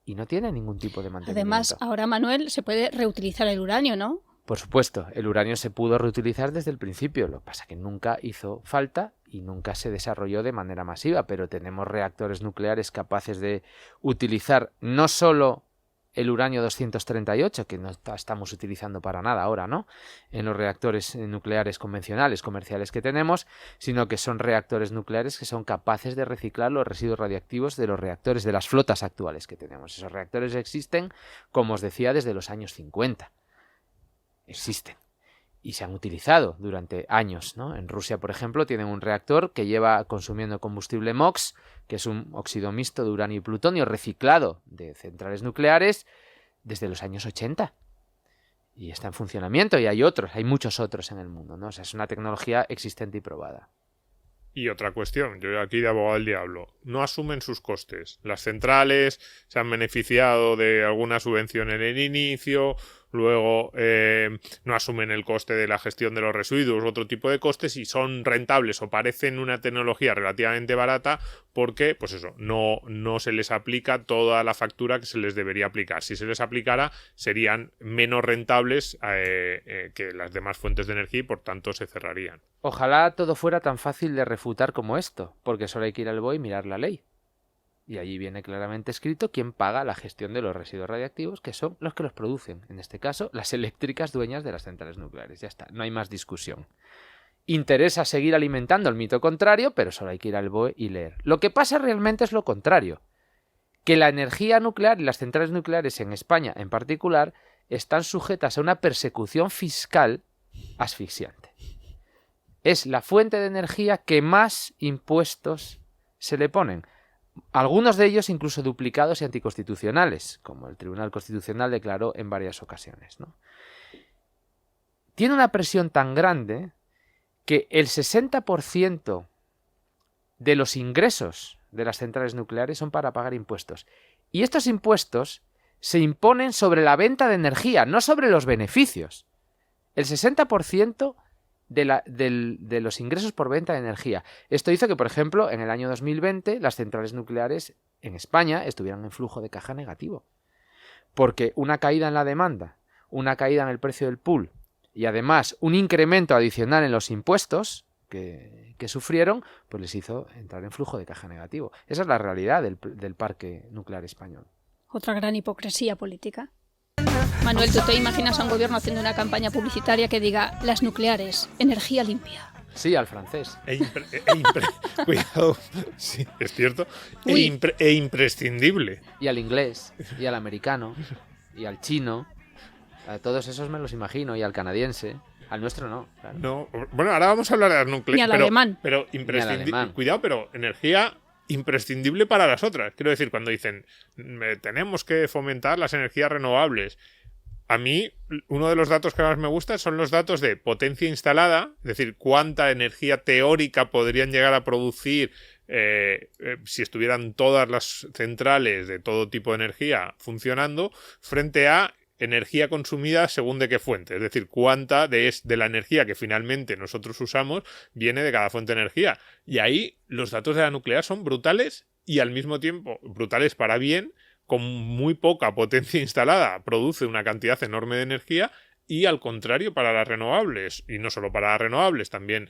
y no tiene ningún tipo de mantenimiento. Además, ahora, Manuel, se puede reutilizar el uranio, ¿no? Por supuesto, el uranio se pudo reutilizar desde el principio, lo que pasa es que nunca hizo falta y nunca se desarrolló de manera masiva, pero tenemos reactores nucleares capaces de utilizar no solo el uranio 238, que no estamos utilizando para nada ahora, ¿no?, en los reactores nucleares convencionales, comerciales que tenemos, sino que son reactores nucleares que son capaces de reciclar los residuos radiactivos de los reactores de las flotas actuales que tenemos. Esos reactores existen, como os decía, desde los años 50. Existen. Y se han utilizado durante años, ¿no? En Rusia, por ejemplo, tienen un reactor que lleva consumiendo combustible MOX, que es un óxido mixto de uranio y plutonio reciclado de centrales nucleares desde los años 80. Y está en funcionamiento, y hay muchos otros en el mundo, ¿no? O sea, es una tecnología existente y probada. Y otra cuestión, yo aquí de abogado del diablo, no asumen sus costes. Las centrales se han beneficiado de alguna subvención en el inicio, luego no asumen el coste de la gestión de los residuos, otro tipo de costes, y son rentables o parecen una tecnología relativamente barata porque, pues eso, no se les aplica toda la factura que se les debería aplicar. Si se les aplicara, serían menos rentables que las demás fuentes de energía y por tanto se cerrarían. Ojalá todo fuera tan fácil de refutar como esto, porque solo hay que ir al BOE y mirar la ley. Y allí viene claramente escrito quién paga la gestión de los residuos radiactivos, que son los que los producen. En este caso, las eléctricas dueñas de las centrales nucleares. Ya está, no hay más discusión. Interesa seguir alimentando el mito contrario, pero solo hay que ir al BOE y leer. Lo que pasa realmente es lo contrario. Que la energía nuclear y las centrales nucleares en España en particular están sujetas a una persecución fiscal asfixiante. Es la fuente de energía que más impuestos se le ponen. Algunos de ellos incluso duplicados y anticonstitucionales, como el Tribunal Constitucional declaró en varias ocasiones, ¿no? Tiene una presión tan grande que el 60% de los ingresos de las centrales nucleares son para pagar impuestos. Y estos impuestos se imponen sobre la venta de energía, no sobre los beneficios. El 60% de los ingresos por venta de energía. Esto hizo que, por ejemplo, en el año 2020 las centrales nucleares en España estuvieran en flujo de caja negativo. Porque una caída en la demanda, una caída en el precio del pool y además un incremento adicional en los impuestos que sufrieron, pues les hizo entrar en flujo de caja negativo. Esa es la realidad del parque nuclear español. Otra gran hipocresía política. Manuel, ¿tú te imaginas a un gobierno haciendo una campaña publicitaria que diga las nucleares, energía limpia? Sí, al francés. Cuidado, sí, es cierto. E imprescindible. Y al inglés, y al americano, y al chino. A todos esos me los imagino, y al canadiense. Al nuestro no, claro. No, bueno, ahora vamos a hablar de las nucleares. Ni al alemán. Pero imprescindible. Cuidado, pero energía imprescindible para las otras. Quiero decir, cuando dicen tenemos que fomentar las energías renovables, a mí uno de los datos que más me gusta son los datos de potencia instalada, es decir, cuánta energía teórica podrían llegar a producir si estuvieran todas las centrales de todo tipo de energía funcionando, frente a energía consumida según de qué fuente, es decir, cuánta de la energía que finalmente nosotros usamos viene de cada fuente de energía. Y ahí los datos de la nuclear son brutales y al mismo tiempo brutales para bien, con muy poca potencia instalada produce una cantidad enorme de energía, y al contrario para las renovables, y no solo para las renovables, también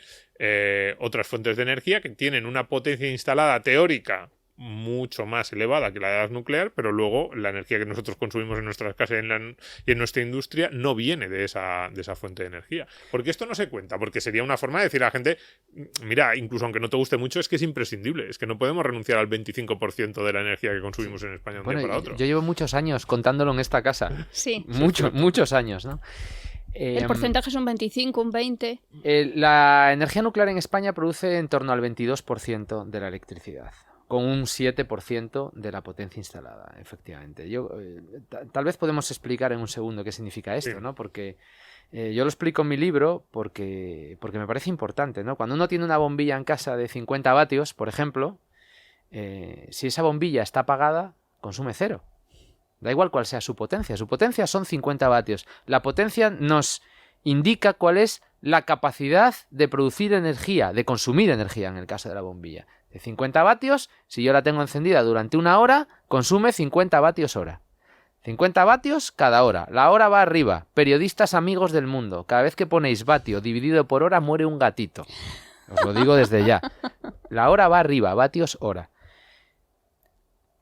otras fuentes de energía que tienen una potencia instalada teórica mucho más elevada que la de la nuclear, pero luego la energía que nosotros consumimos en nuestras casas y en nuestra industria no viene de esa fuente de energía. Porque esto no se cuenta, porque sería una forma de decir a la gente, mira, incluso aunque no te guste mucho, es que es imprescindible, es que no podemos renunciar al 25% de la energía que consumimos en España de un día para otro. Yo llevo muchos años contándolo en esta casa. Sí. Muchos años, ¿no? El porcentaje es un 25, un 20. La energía nuclear en España produce en torno al 22% de la electricidad, con un 7% de la potencia instalada, efectivamente. Tal vez podemos explicar en un segundo qué significa esto, sí, ¿no? Porque yo lo explico en mi libro porque me parece importante, ¿no? Cuando uno tiene una bombilla en casa de 50 vatios, por ejemplo, si esa bombilla está apagada, consume 0. Da igual cuál sea su potencia. Su potencia son 50 vatios. La potencia nos indica cuál es la capacidad de producir energía, de consumir energía en el caso de la bombilla. De 50 vatios, si yo la tengo encendida durante una hora, consume 50 vatios hora. 50 vatios cada hora. La hora va arriba. Periodistas amigos del mundo, cada vez que ponéis vatio dividido por hora muere un gatito. Os lo digo desde ya. La hora va arriba, vatios hora.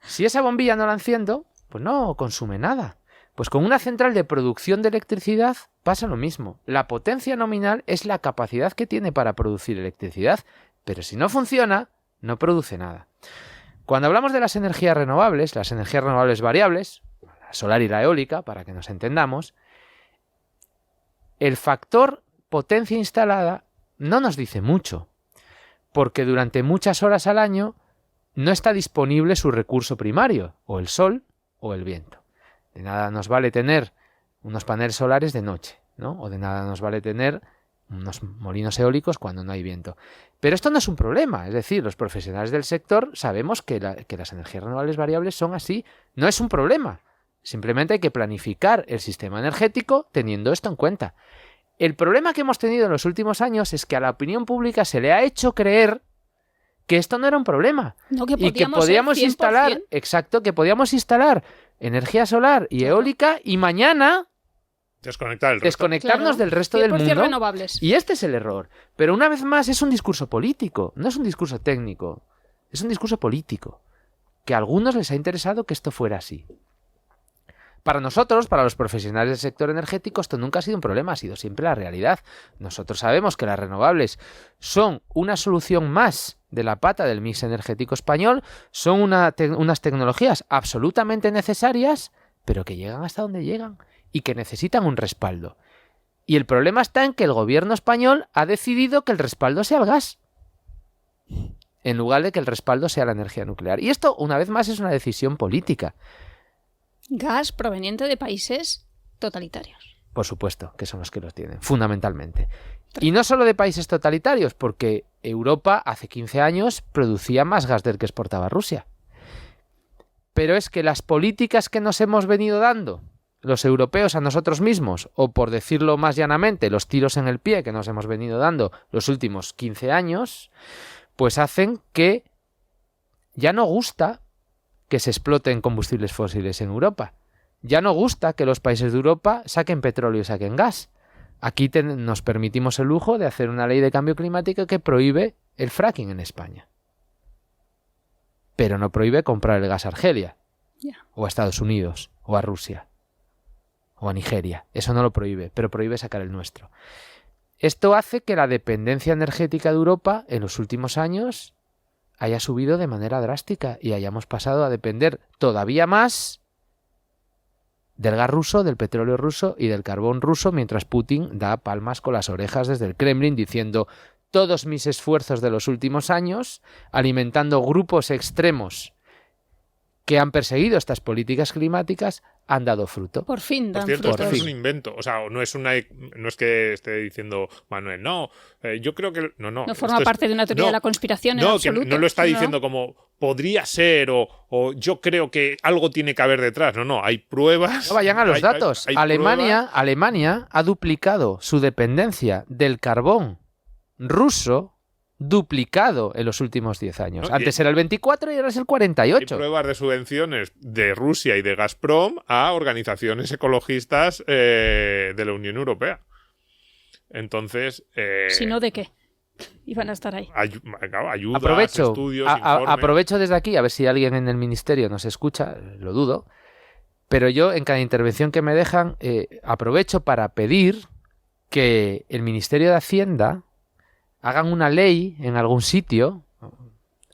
Si esa bombilla no la enciendo, pues no consume nada. Pues con una central de producción de electricidad pasa lo mismo. La potencia nominal es la capacidad que tiene para producir electricidad, pero si no funciona, no produce nada. Cuando hablamos de las energías renovables variables, la solar y la eólica, para que nos entendamos, el factor potencia instalada no nos dice mucho, porque durante muchas horas al año no está disponible su recurso primario, o el sol o el viento. De nada nos vale tener unos paneles solares de noche, ¿no? O de nada nos vale tener unos molinos eólicos cuando no hay viento. Pero esto no es un problema, es decir, los profesionales del sector sabemos que las energías renovables variables son así, no es un problema. Simplemente hay que planificar el sistema energético teniendo esto en cuenta. El problema que hemos tenido en los últimos años es que a la opinión pública se le ha hecho creer que esto no era un problema. No, que y que podíamos instalar, exacto, que podíamos instalar energía solar y eólica y mañana desconectarnos del resto del mundo. Renovables. Y este es el error. Pero una vez más es un discurso político, no es un discurso técnico, es un discurso político, que a algunos les ha interesado que esto fuera así. Para nosotros, para los profesionales del sector energético, esto nunca ha sido un problema, ha sido siempre la realidad. Nosotros sabemos que las renovables son una solución más de la pata del mix energético español, son unas tecnologías absolutamente necesarias, pero que llegan hasta donde llegan y que necesitan un respaldo. Y el problema está en que el gobierno español ha decidido que el respaldo sea el gas, en lugar de que el respaldo sea la energía nuclear. Y esto, una vez más, es una decisión política. Gas proveniente de países totalitarios. Por supuesto, que son los que los tienen, fundamentalmente. Y no solo de países totalitarios, porque Europa hace 15 años producía más gas del que exportaba Rusia. Pero es que las políticas que nos hemos venido dando los europeos a nosotros mismos, o por decirlo más llanamente, los tiros en el pie que nos hemos venido dando los últimos 15 años, pues hacen que ya no gusta que se exploten combustibles fósiles en Europa. Ya no gusta que los países de Europa saquen petróleo y saquen gas. Aquí nos permitimos el lujo de hacer una ley de cambio climático que prohíbe el fracking en España. Pero no prohíbe comprar el gas a Argelia, o a Estados Unidos, o a Rusia, o a Nigeria. Eso no lo prohíbe, pero prohíbe sacar el nuestro. Esto hace que la dependencia energética de Europa en los últimos años haya subido de manera drástica y hayamos pasado a depender todavía más del gas ruso, del petróleo ruso y del carbón ruso, mientras Putin da palmas con las orejas desde el Kremlin diciendo: todos mis esfuerzos de los últimos años, alimentando grupos extremos que han perseguido estas políticas climáticas, han dado fruto. Por fin dan Por cierto, frutos. esto no es un invento. O sea, no es que esté diciendo Manuel, no, yo creo que... No forma parte de una teoría de la conspiración en absoluto. Que no lo está No. diciendo como podría ser o yo creo que algo tiene que haber detrás. No, hay pruebas. No vayan a los datos. Hay Alemania ha duplicado su dependencia del carbón ruso, duplicado en los últimos 10 años. No, Antes era el 24 y ahora es el 48. Hay pruebas de subvenciones de Rusia y de Gazprom a organizaciones ecologistas de la Unión Europea. Entonces... Si no, ¿de qué? Iban a estar ahí. Ayudas, estudios, informes... Aprovecho desde aquí, a ver si alguien en el ministerio nos escucha, lo dudo, pero yo en cada intervención que me dejan aprovecho para pedir que el Ministerio de Hacienda hagan una ley en algún sitio,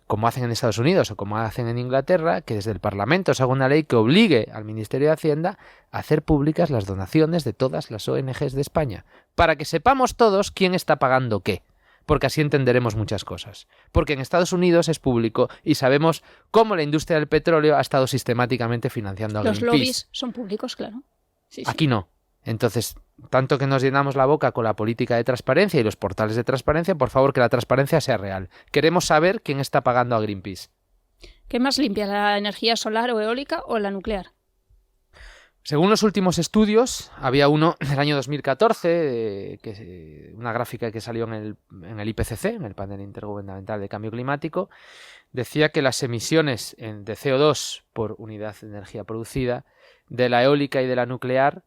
como hacen en Estados Unidos o como hacen en Inglaterra, que desde el Parlamento se haga una ley que obligue al Ministerio de Hacienda a hacer públicas las donaciones de todas las ONGs de España, para que sepamos todos quién está pagando qué, porque así entenderemos muchas cosas. Porque en Estados Unidos es público y sabemos cómo la industria del petróleo ha estado sistemáticamente financiando a Los Greenpeace. lobbies son públicos, claro. Sí. Aquí no. Entonces, tanto que nos llenamos la boca con la política de transparencia y los portales de transparencia, por favor, que la transparencia sea real. Queremos saber quién está pagando a Greenpeace. ¿Qué más limpia, la energía solar o eólica o la nuclear? Según los últimos estudios, había uno del año 2014, una gráfica que salió en el IPCC, en el Panel Intergubernamental de Cambio Climático, decía que las emisiones de CO2 por unidad de energía producida de la eólica y de la nuclear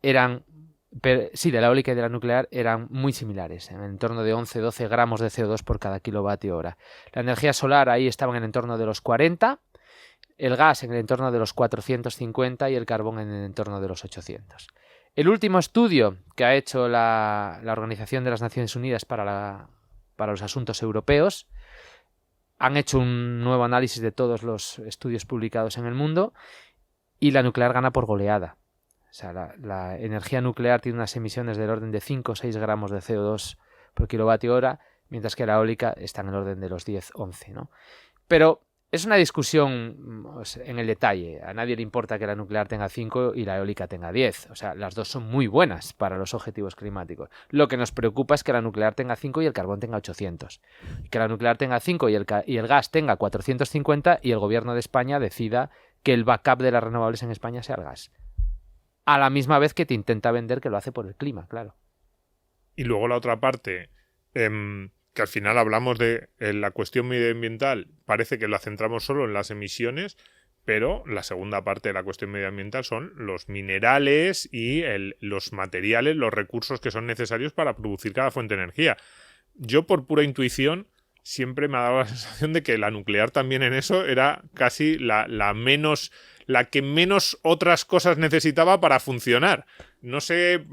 eran muy similares, en el entorno de 11-12 gramos de CO2 por cada kilovatio hora. La energía solar ahí estaba en el entorno de los 40, el gas en el entorno de los 450 y el carbón en el entorno de los 800. El último estudio que ha hecho la Organización de las Naciones Unidas para los Asuntos Europeos, han hecho un nuevo análisis de todos los estudios publicados en el mundo y la nuclear gana por goleada. O sea, la energía nuclear tiene unas emisiones del orden de 5 o 6 gramos de CO2 por kilovatio hora, mientras que la eólica está en el orden de los 10-11, ¿no? Pero es una discusión en el detalle. A nadie le importa que la nuclear tenga 5 y la eólica tenga 10. O sea, las dos son muy buenas para los objetivos climáticos. Lo que nos preocupa es que la nuclear tenga 5 y el carbón tenga 800. Que la nuclear tenga 5 y el gas tenga 450 y el gobierno de España decida que el backup de las renovables en España sea el gas. A la misma vez que te intenta vender que lo hace por el clima, claro. Y luego la otra parte, que al final hablamos de la cuestión medioambiental, parece que la centramos solo en las emisiones, pero la segunda parte de la cuestión medioambiental son los minerales y los materiales, los recursos que son necesarios para producir cada fuente de energía. Yo, por pura intuición, siempre me ha dado la sensación de que la nuclear también en eso era casi la que menos otras cosas necesitaba para funcionar. No sé,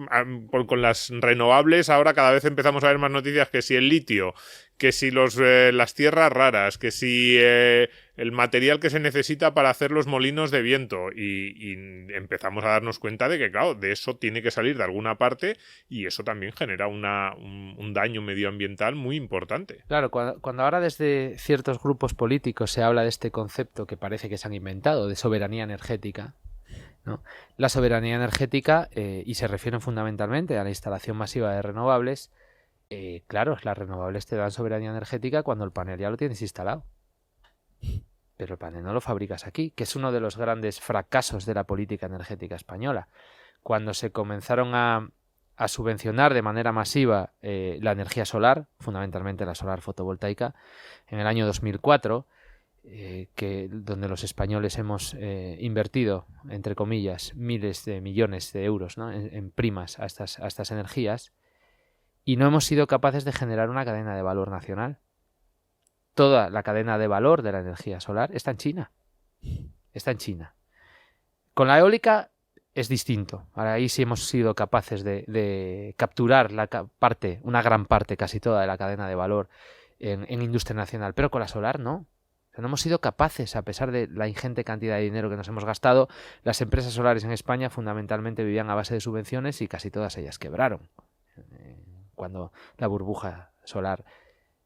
con las renovables ahora cada vez empezamos a ver más noticias que si el litio, que si las tierras raras, que si el material que se necesita para hacer los molinos de viento y empezamos a darnos cuenta de que, claro, de eso tiene que salir de alguna parte y eso también genera un daño medioambiental muy importante. Claro, cuando ahora desde ciertos grupos políticos se habla de este concepto que parece que se han inventado, de soberanía energética, ¿no? La soberanía energética, y se refieren fundamentalmente a la instalación masiva de renovables, claro, las renovables te dan soberanía energética cuando el panel ya lo tienes instalado. pero el panel no lo fabricas aquí, que es uno de los grandes fracasos de la política energética española. Cuando se comenzaron a subvencionar de manera masiva la energía solar, fundamentalmente la solar fotovoltaica, en el año 2004, donde los españoles hemos invertido, entre comillas, miles de millones de euros, ¿no?, en primas a estas energías, y no hemos sido capaces de generar una cadena de valor nacional. Toda la cadena de valor de la energía solar está en China. Está en China. Con la eólica es distinto. Ahí sí hemos sido capaces de capturar una gran parte, casi toda, de la cadena de valor en industria nacional, pero con la solar no. O sea, no hemos sido capaces, a pesar de la ingente cantidad de dinero que nos hemos gastado. Las empresas solares en España fundamentalmente vivían a base de subvenciones y casi todas ellas quebraron cuando la burbuja solar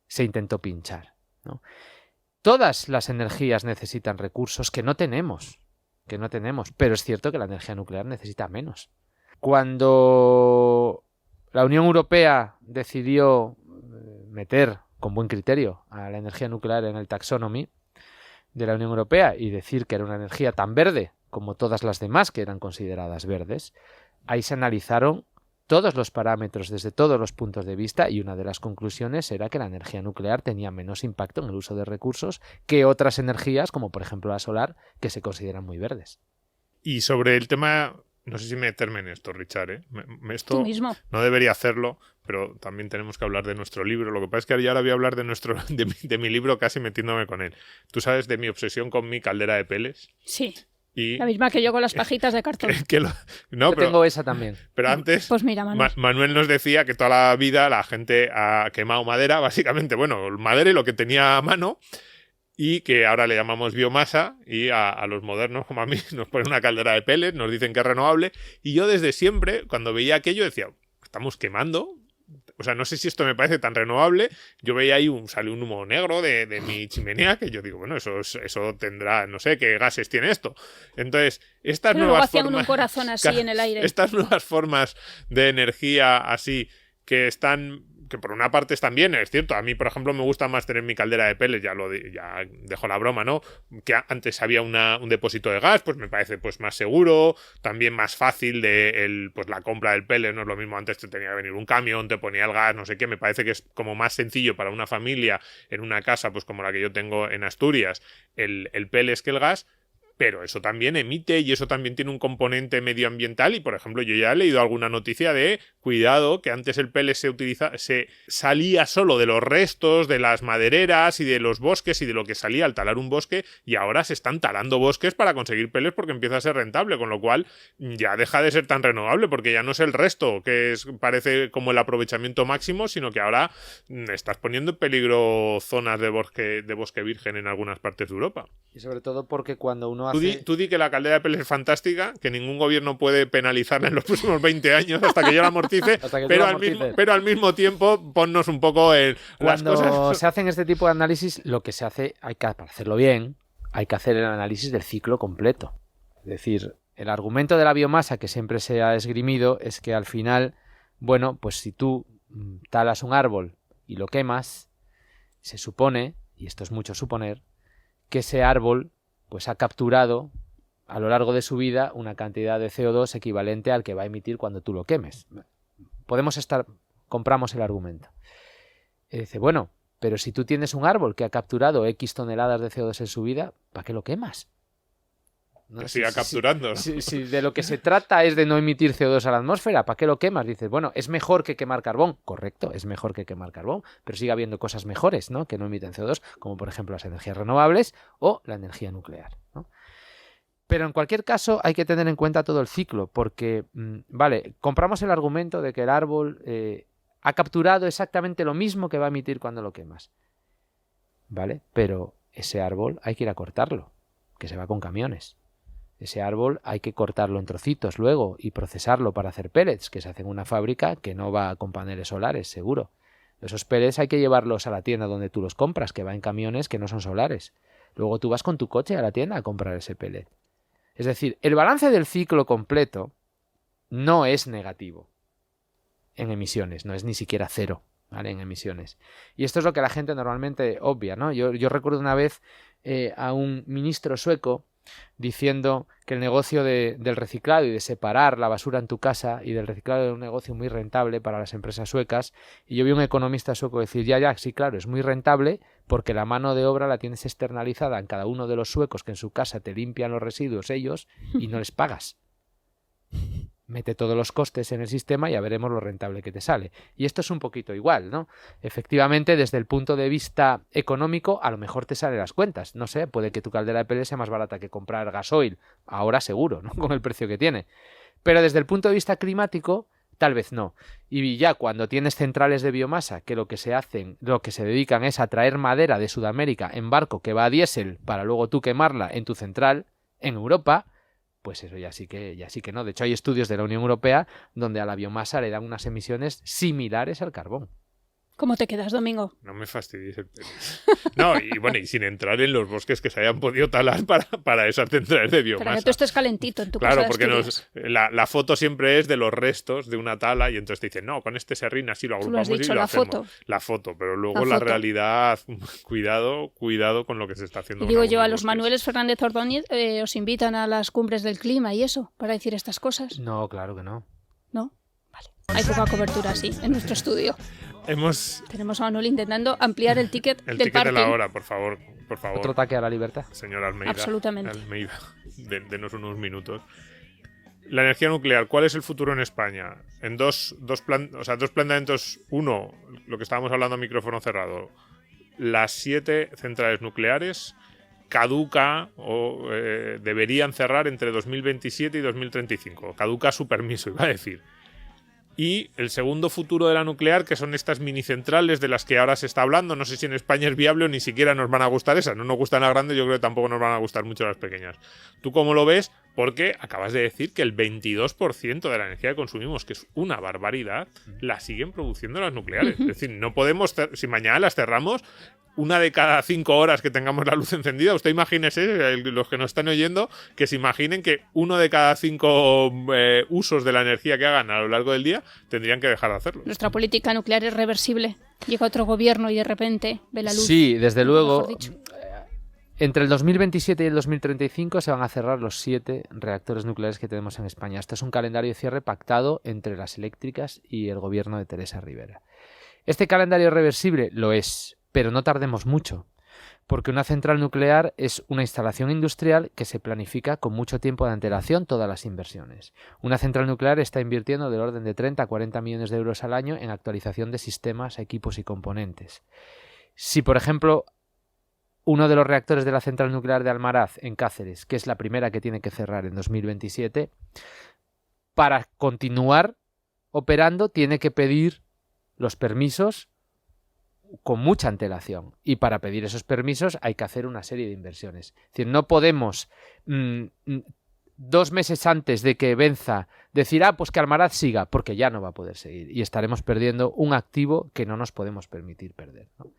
se intentó pinchar, ¿no? Todas las energías necesitan recursos que no tenemos, pero es cierto que la energía nuclear necesita menos. Cuando la Unión Europea decidió meter con buen criterio a la energía nuclear en el taxonomy de la Unión Europea y decir que era una energía tan verde como todas las demás que eran consideradas verdes, ahí se analizaron todos los parámetros desde todos los puntos de vista y una de las conclusiones era que la energía nuclear tenía menos impacto en el uso de recursos que otras energías, como por ejemplo la solar, que se consideran muy verdes. Y sobre el tema, no sé si meterme en esto, Richard, ¿eh? Esto Tú mismo. no debería hacerlo, pero también tenemos que hablar de nuestro libro. Lo que pasa es que ahora voy a hablar de mi libro casi metiéndome con él. Tú sabes de mi obsesión con mi caldera de peles. Sí. Y La misma que yo con las pajitas de cartón. No, yo tengo esa también. Pero antes, Pues mira, Manuel nos decía que toda la vida la gente ha quemado madera, básicamente, bueno, madera y lo que tenía a mano, y que ahora le llamamos biomasa, y a los modernos como a mí nos ponen una caldera de pellets, nos dicen que es renovable, y yo desde siempre, cuando veía aquello, decía, estamos quemando. O sea, no sé si esto me parece tan renovable. Yo veía ahí sale un humo negro de mi chimenea, que yo digo, bueno, eso tendrá, no sé qué gases tiene esto. Entonces, estas Pero nuevas hacían formas, un corazón así en el aire. Estas nuevas formas de energía así que por una parte están bien, es cierto. A mí, por ejemplo, me gusta más tener mi caldera de pellets, ya dejo la broma, ¿no? Que antes había un depósito de gas, pues me parece pues más seguro, también más fácil pues la compra del pellet, no es lo mismo, antes te tenía que venir un camión, te ponía el gas, no sé qué, me parece que es como más sencillo para una familia en una casa, pues como la que yo tengo en Asturias, el pellet que el gas. Pero eso también emite y eso también tiene un componente medioambiental y, por ejemplo, yo ya he leído alguna noticia de, cuidado, que antes el pellet se salía solo de los restos, de las madereras y de los bosques y de lo que salía al talar un bosque y ahora se están talando bosques para conseguir pellets porque empieza a ser rentable, con lo cual ya deja de ser tan renovable porque ya no es el resto, parece como el aprovechamiento máximo, sino que ahora estás poniendo en peligro zonas de bosque virgen en algunas partes de Europa. Y sobre todo porque cuando uno Tú di que la caldera de pellets es fantástica, que ningún gobierno puede penalizarla en los próximos 20 años hasta que yo la amortice, pero al mismo tiempo ponnos un poco en las cosas. Cuando se hacen este tipo de análisis, lo que se hace, para hacerlo bien, hay que hacer el análisis del ciclo completo. Es decir, el argumento de la biomasa que siempre se ha esgrimido es que al final, bueno, pues si tú talas un árbol y lo quemas, se supone, y esto es mucho suponer, que ese árbol pues ha capturado a lo largo de su vida una cantidad de CO2 equivalente al que va a emitir cuando tú lo quemes. Compramos el argumento. Y dice, bueno, pero si tú tienes un árbol que ha capturado X toneladas de CO2 en su vida, ¿para qué lo quemas? ¿No? Que siga capturando. ¿No? Si de lo que se trata es de no emitir CO2 a la atmósfera, ¿para qué lo quemas? Dices, bueno, es mejor que quemar carbón. Correcto, es mejor que quemar carbón, pero sigue habiendo cosas mejores, ¿no?, que no emiten CO2, como por ejemplo las energías renovables o la energía nuclear, ¿no? Pero en cualquier caso hay que tener en cuenta todo el ciclo, porque, vale, compramos el argumento de que el árbol ha capturado exactamente lo mismo que va a emitir cuando lo quemas. ¿Vale? Pero ese árbol hay que ir a cortarlo, que se va con camiones. Ese árbol hay que cortarlo en trocitos luego y procesarlo para hacer pellets, que se hacen en una fábrica que no va con paneles solares, seguro. Esos pellets hay que llevarlos a la tienda donde tú los compras, que va en camiones que no son solares. Luego tú vas con tu coche a la tienda a comprar ese pellet. Es decir, el balance del ciclo completo no es negativo en emisiones, no es ni siquiera cero, ¿vale?, en emisiones. Y esto es lo que la gente normalmente obvia, ¿no? Yo recuerdo una vez a un ministro sueco diciendo que el negocio del reciclado y de separar la basura en tu casa y del reciclado era un negocio muy rentable para las empresas suecas, y yo vi un economista sueco decir, ya, sí, claro, es muy rentable porque la mano de obra la tienes externalizada en cada uno de los suecos que en su casa te limpian los residuos ellos y no les pagas. Mete todos los costes en el sistema y ya veremos lo rentable que te sale. Y esto es un poquito igual, ¿no? Efectivamente, desde el punto de vista económico, a lo mejor te salen las cuentas. No sé, puede que tu caldera de pellet sea más barata que comprar gasoil. Ahora seguro, ¿no? Con el precio que tiene. Pero desde el punto de vista climático, tal vez no. Y ya cuando tienes centrales de biomasa que lo que se dedican es a traer madera de Sudamérica en barco que va a diésel para luego tú quemarla en tu central en Europa, pues eso ya sí que no. De hecho, hay estudios de la Unión Europea donde a la biomasa le dan unas emisiones similares al carbón. ¿Cómo te quedas, Domingo? No me fastidies el tenis. No, y bueno, y sin entrar en los bosques que se hayan podido talar para esas centrales de biomasa. Para que tú estés calentito en tu claro, casa de porque Asturias. la foto siempre es de los restos de una tala y entonces te dicen, no, con este serrín así lo Tú lo has agrupamos dicho, y lo la hacemos. foto. La foto, pero luego La la foto. realidad, cuidado con lo que se está haciendo. Y digo en yo, a algunos los bosques. Manueles Fernández Ordóñez os invitan a las cumbres del clima y eso, para decir estas cosas, No, claro que no. ¿no? Vale. Hay poca cobertura así en nuestro estudio. Tenemos a Manuel intentando ampliar el ticket El del ticket de parking. la hora, por favor. Otro ataque a la libertad. Señor Almeida. Absolutamente. Almeida, denos unos minutos. La energía nuclear, ¿cuál es el futuro en España? En dos planteamientos. Uno, lo que estábamos hablando a micrófono cerrado. Las 7 centrales nucleares caduca o deberían cerrar entre 2027 y 2035. Caduca su permiso, iba a decir. Y el segundo futuro de la nuclear, que son estas minicentrales de las que ahora se está hablando. No sé si en España es viable o ni siquiera nos van a gustar esas. No nos gustan las grandes, yo creo que tampoco nos van a gustar mucho las pequeñas. ¿Tú cómo lo ves? Porque acabas de decir que el 22% de la energía que consumimos, que es una barbaridad, la siguen produciendo las nucleares. Es decir, no podemos, si mañana las cerramos, una de cada 5 horas que tengamos la luz encendida, usted imagínese, los que nos están oyendo, que se imaginen que uno de cada 5 usos de la energía que hagan a lo largo del día tendrían que dejar de hacerlo. Nuestra política nuclear es reversible. Llega otro gobierno y de repente ve la luz. Sí, desde luego. Mejor dicho. Entre el 2027 y el 2035 se van a cerrar los 7 reactores nucleares que tenemos en España. Este es un calendario de cierre pactado entre las eléctricas y el gobierno de Teresa Rivera. ¿Este calendario reversible? Lo es, pero no tardemos mucho, porque una central nuclear es una instalación industrial que se planifica con mucho tiempo de antelación todas las inversiones. Una central nuclear está invirtiendo del orden de 30 a 40 millones de euros al año en actualización de sistemas, equipos y componentes. Si, por ejemplo, uno de los reactores de la central nuclear de Almaraz, en Cáceres, que es la primera que tiene que cerrar en 2027, para continuar operando tiene que pedir los permisos con mucha antelación. Y para pedir esos permisos hay que hacer una serie de inversiones. Es decir, no podemos 2 meses antes de que venza decir, pues que Almaraz siga, porque ya no va a poder seguir. Y estaremos perdiendo un activo que no nos podemos permitir perder, ¿no?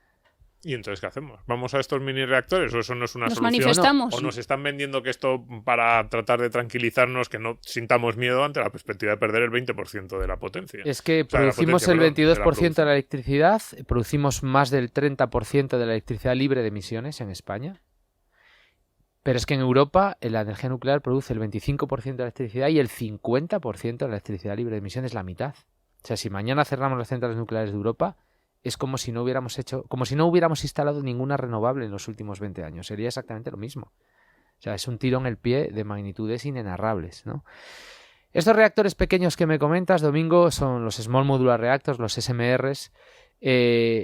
¿Y entonces qué hacemos? ¿Vamos a estos mini reactores o eso no es una Nos solución? manifestamos. ¿O nos están vendiendo que esto para tratar de tranquilizarnos, que no sintamos miedo ante la perspectiva de perder el 20% de la potencia? Es que O sea, la producimos potencia, el 22% de la producción. electricidad, producimos más del 30% de la electricidad libre de emisiones en España. Pero es que en Europa la energía nuclear produce el 25% de la electricidad y el 50% de la electricidad libre de emisiones, la mitad. O sea, si mañana cerramos las centrales nucleares de Europa, es como si no hubiéramos instalado ninguna renovable en los últimos 20 años. Sería exactamente lo mismo. O sea, es un tiro en el pie de magnitudes inenarrables, ¿no? Estos reactores pequeños que me comentas, Domingo, son los Small Modular Reactors, los SMRs.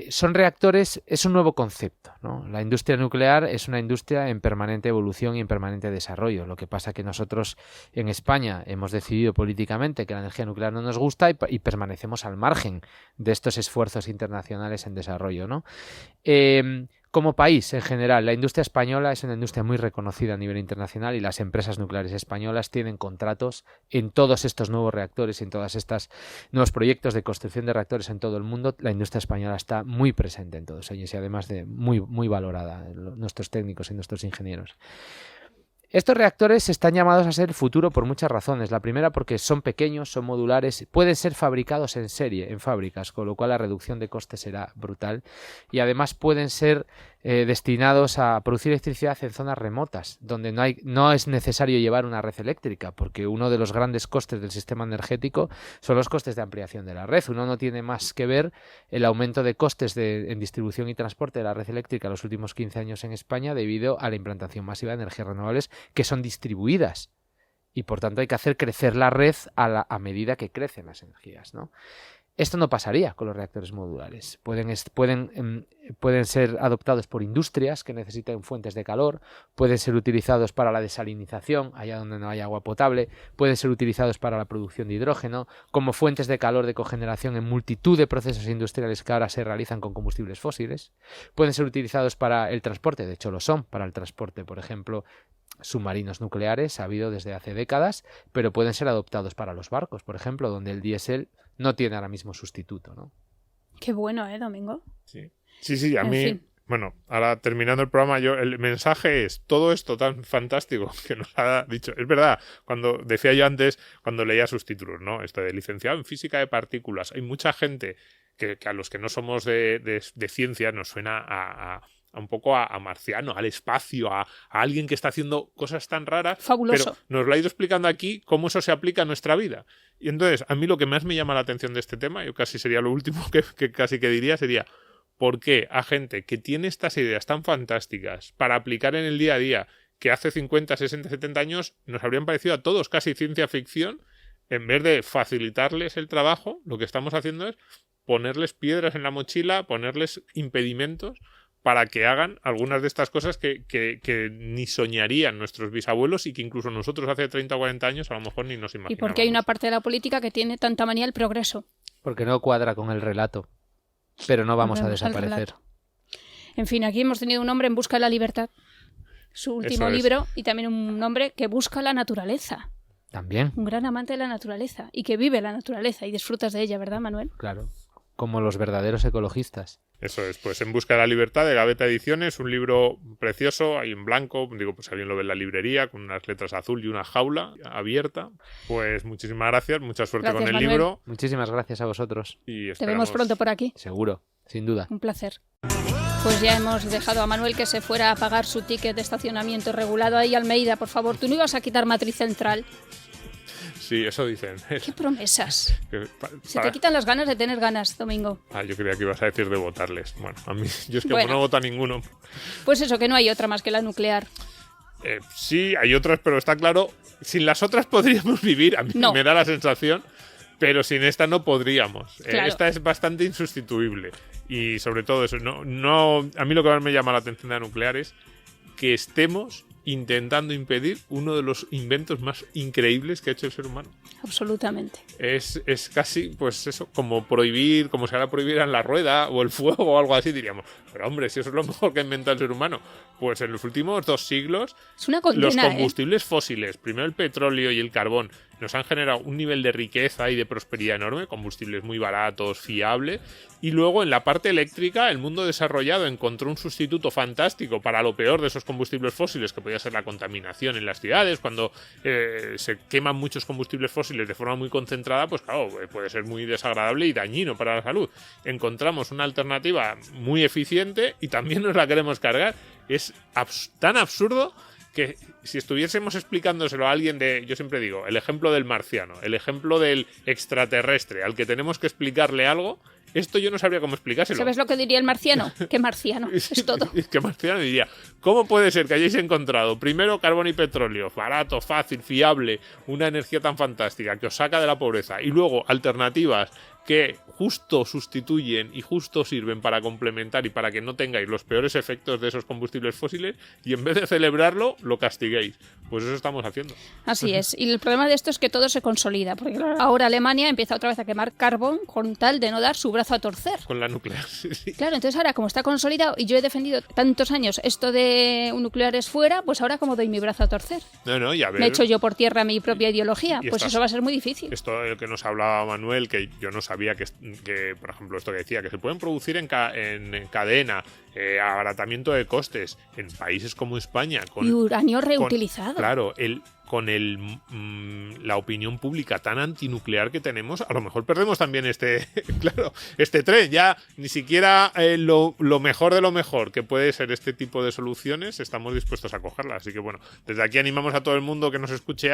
Son reactores, es un nuevo concepto, ¿no? La industria nuclear es una industria en permanente evolución y en permanente desarrollo. Lo que pasa que nosotros en España hemos decidido políticamente que la energía nuclear no nos gusta y permanecemos al margen de estos esfuerzos internacionales en desarrollo, ¿no? Como país, en general, la industria española es una industria muy reconocida a nivel internacional y las empresas nucleares españolas tienen contratos en todos estos nuevos reactores y en todos estos nuevos proyectos de construcción de reactores en todo el mundo. La industria española está muy presente en todos ellos y además de muy valorada, nuestros técnicos y nuestros ingenieros. Estos reactores están llamados a ser el futuro por muchas razones. La primera porque son pequeños, son modulares, pueden ser fabricados en serie, en fábricas, con lo cual la reducción de costes será brutal. Y además pueden ser destinados a producir electricidad en zonas remotas, donde no es necesario llevar una red eléctrica, porque uno de los grandes costes del sistema energético son los costes de ampliación de la red. Uno no tiene más que ver el aumento de costes en distribución y transporte de la red eléctrica en los últimos 15 años en España debido a la implantación masiva de energías renovables que son distribuidas. Y por tanto hay que hacer crecer la red a medida que crecen las energías, ¿no? Esto no pasaría con los reactores modulares. Pueden ser adoptados por industrias que necesiten fuentes de calor, pueden ser utilizados para la desalinización, allá donde no hay agua potable, pueden ser utilizados para la producción de hidrógeno, como fuentes de calor de cogeneración en multitud de procesos industriales que ahora se realizan con combustibles fósiles, pueden ser utilizados para el transporte, de hecho lo son, para el transporte, por ejemplo, submarinos nucleares, ha habido desde hace décadas, pero pueden ser adoptados para los barcos, por ejemplo, donde el diésel no tiene ahora mismo sustituto, ¿no? Qué bueno, Domingo? Sí, a mí... Bueno, ahora terminando el programa, el mensaje es todo esto tan fantástico que nos ha dicho. Es verdad, cuando decía yo antes, cuando leía sus títulos, ¿no? Esto de licenciado en física de partículas. Hay mucha gente que a los que no somos de ciencia nos suena a un poco a marciano, al espacio, a alguien que está haciendo cosas tan raras. Fabuloso. Pero nos lo ha ido explicando aquí cómo eso se aplica a nuestra vida. Y entonces, a mí lo que más me llama la atención de este tema, yo casi sería lo último que casi que diría, sería ¿por qué a gente que tiene estas ideas tan fantásticas para aplicar en el día a día, que hace 50, 60, 70 años nos habrían parecido a todos casi ciencia ficción, en vez de facilitarles el trabajo, lo que estamos haciendo es ponerles piedras en la mochila, ponerles impedimentos para que hagan algunas de estas cosas que ni soñarían nuestros bisabuelos y que incluso nosotros hace 30 o 40 años a lo mejor ni nos imaginábamos? Y porque hay una parte de la política que tiene tanta manía el progreso. Porque no cuadra con el relato. Pero no vamos a desaparecer. En fin, aquí hemos tenido un hombre en busca de la libertad, su último libro, y también un hombre que busca la naturaleza. También. Un gran amante de la naturaleza y que vive la naturaleza y disfrutas de ella, ¿verdad, Manuel? Claro, como los verdaderos ecologistas. Eso es, pues En busca de la libertad, de Gaveta Ediciones, un libro precioso, ahí en blanco, digo, pues alguien lo ve en la librería, con unas letras azul y una jaula abierta. Pues muchísimas gracias, mucha suerte Gracias, con el Manuel. libro. Muchísimas gracias a vosotros. Y Te vemos pronto por aquí. Seguro, sin duda. Un placer. Pues ya hemos dejado a Manuel que se fuera a pagar su ticket de estacionamiento regulado ahí, Almeida, por favor. Tú no ibas a quitar Matriz Central. Sí, eso dicen. ¡Qué promesas! Se te quitan las ganas de tener ganas, Domingo. Yo creía que ibas a decir de votarles. Bueno, a mí, yo es que Bueno. no voto a ninguno. Pues eso, que no hay otra más que la nuclear. Sí, hay otras, pero está claro, sin las otras podríamos vivir, a mí No. me da la sensación, pero sin esta no podríamos. Claro. Esta es bastante insustituible. Y sobre todo eso, no, a mí lo que más me llama la atención de la nuclear es que estemos intentando impedir uno de los inventos más increíbles que ha hecho el ser humano. Absolutamente. Es casi, pues eso, como prohibir, como si ahora prohibieran la rueda o el fuego o algo así, diríamos. Pero hombre, si eso es lo mejor que ha inventado el ser humano. Pues en los últimos 2 siglos, Es una condena, los combustibles fósiles, primero el petróleo y el carbón, nos han generado un nivel de riqueza y de prosperidad enorme, combustibles muy baratos, fiables, y luego en la parte eléctrica el mundo desarrollado encontró un sustituto fantástico para lo peor de esos combustibles fósiles, que podía ser la contaminación en las ciudades. Cuando se queman muchos combustibles fósiles de forma muy concentrada, pues claro, puede ser muy desagradable y dañino para la salud. Encontramos una alternativa muy eficiente y también nos la queremos cargar. Es tan absurdo que si estuviésemos explicándoselo a alguien yo siempre digo, el ejemplo del marciano, el ejemplo del extraterrestre, al que tenemos que explicarle algo, esto yo no sabría cómo explicárselo. ¿Sabes lo que diría el marciano? ¿Qué marciano? Es todo. Que marciano diría, ¿cómo puede ser que hayáis encontrado primero carbón y petróleo, barato, fácil, fiable, una energía tan fantástica que os saca de la pobreza, y luego alternativas que justo sustituyen y justo sirven para complementar y para que no tengáis los peores efectos de esos combustibles fósiles, y en vez de celebrarlo, lo castiguéis? Pues eso estamos haciendo. Así es. Y el problema de esto es que todo se consolida, porque ahora Alemania empieza otra vez a quemar carbón con tal de no dar su brazo a torcer. Con la nuclear, sí. Claro, entonces ahora como está consolidado y yo he defendido tantos años esto de un nuclear es fuera, pues ahora como doy mi brazo a torcer. No, y a ver, Me echo yo por tierra mi propia ideología, Y pues estás- eso va a ser muy difícil. Esto es lo que nos hablaba Manuel, que yo no sabía que por ejemplo, esto que decía, que se pueden producir en cadena, abaratamiento de costes en países como España. Y uranio reutilizado. Claro, con la opinión pública tan antinuclear que tenemos, a lo mejor perdemos también este tren. Ya ni siquiera lo mejor de lo mejor que puede ser este tipo de soluciones estamos dispuestos a cogerlas. Así que bueno, desde aquí animamos a todo el mundo que nos escuche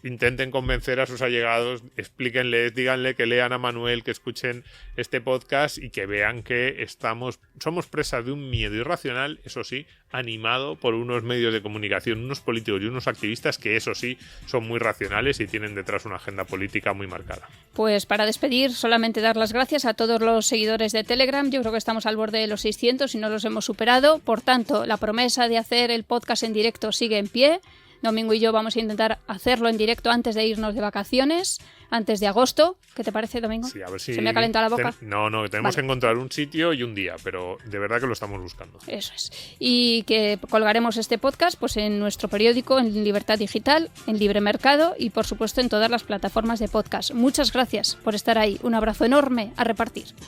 intenten convencer a sus allegados, explíquenles, díganle que lean a Manuel, que escuchen este podcast y que vean que somos presas de un miedo irracional, eso sí, animado por unos medios de comunicación, unos políticos y unos activistas que eso sí son muy racionales y tienen detrás una agenda política muy marcada. Pues para despedir, solamente dar las gracias a todos los seguidores de Telegram. Yo creo que estamos al borde de los 600 y no los hemos superado. Por tanto, la promesa de hacer el podcast en directo sigue en pie. Domingo y yo vamos a intentar hacerlo en directo antes de irnos de vacaciones, antes de agosto. ¿Qué te parece, Domingo? Sí, a ver si... ¿Se me ha calentado la boca? No, tenemos que encontrar un sitio y un día, pero de verdad que lo estamos buscando. Eso es. Y que colgaremos este podcast pues en nuestro periódico, en Libertad Digital, en Libre Mercado y, por supuesto, en todas las plataformas de podcast. Muchas gracias por estar ahí. Un abrazo enorme a repartir.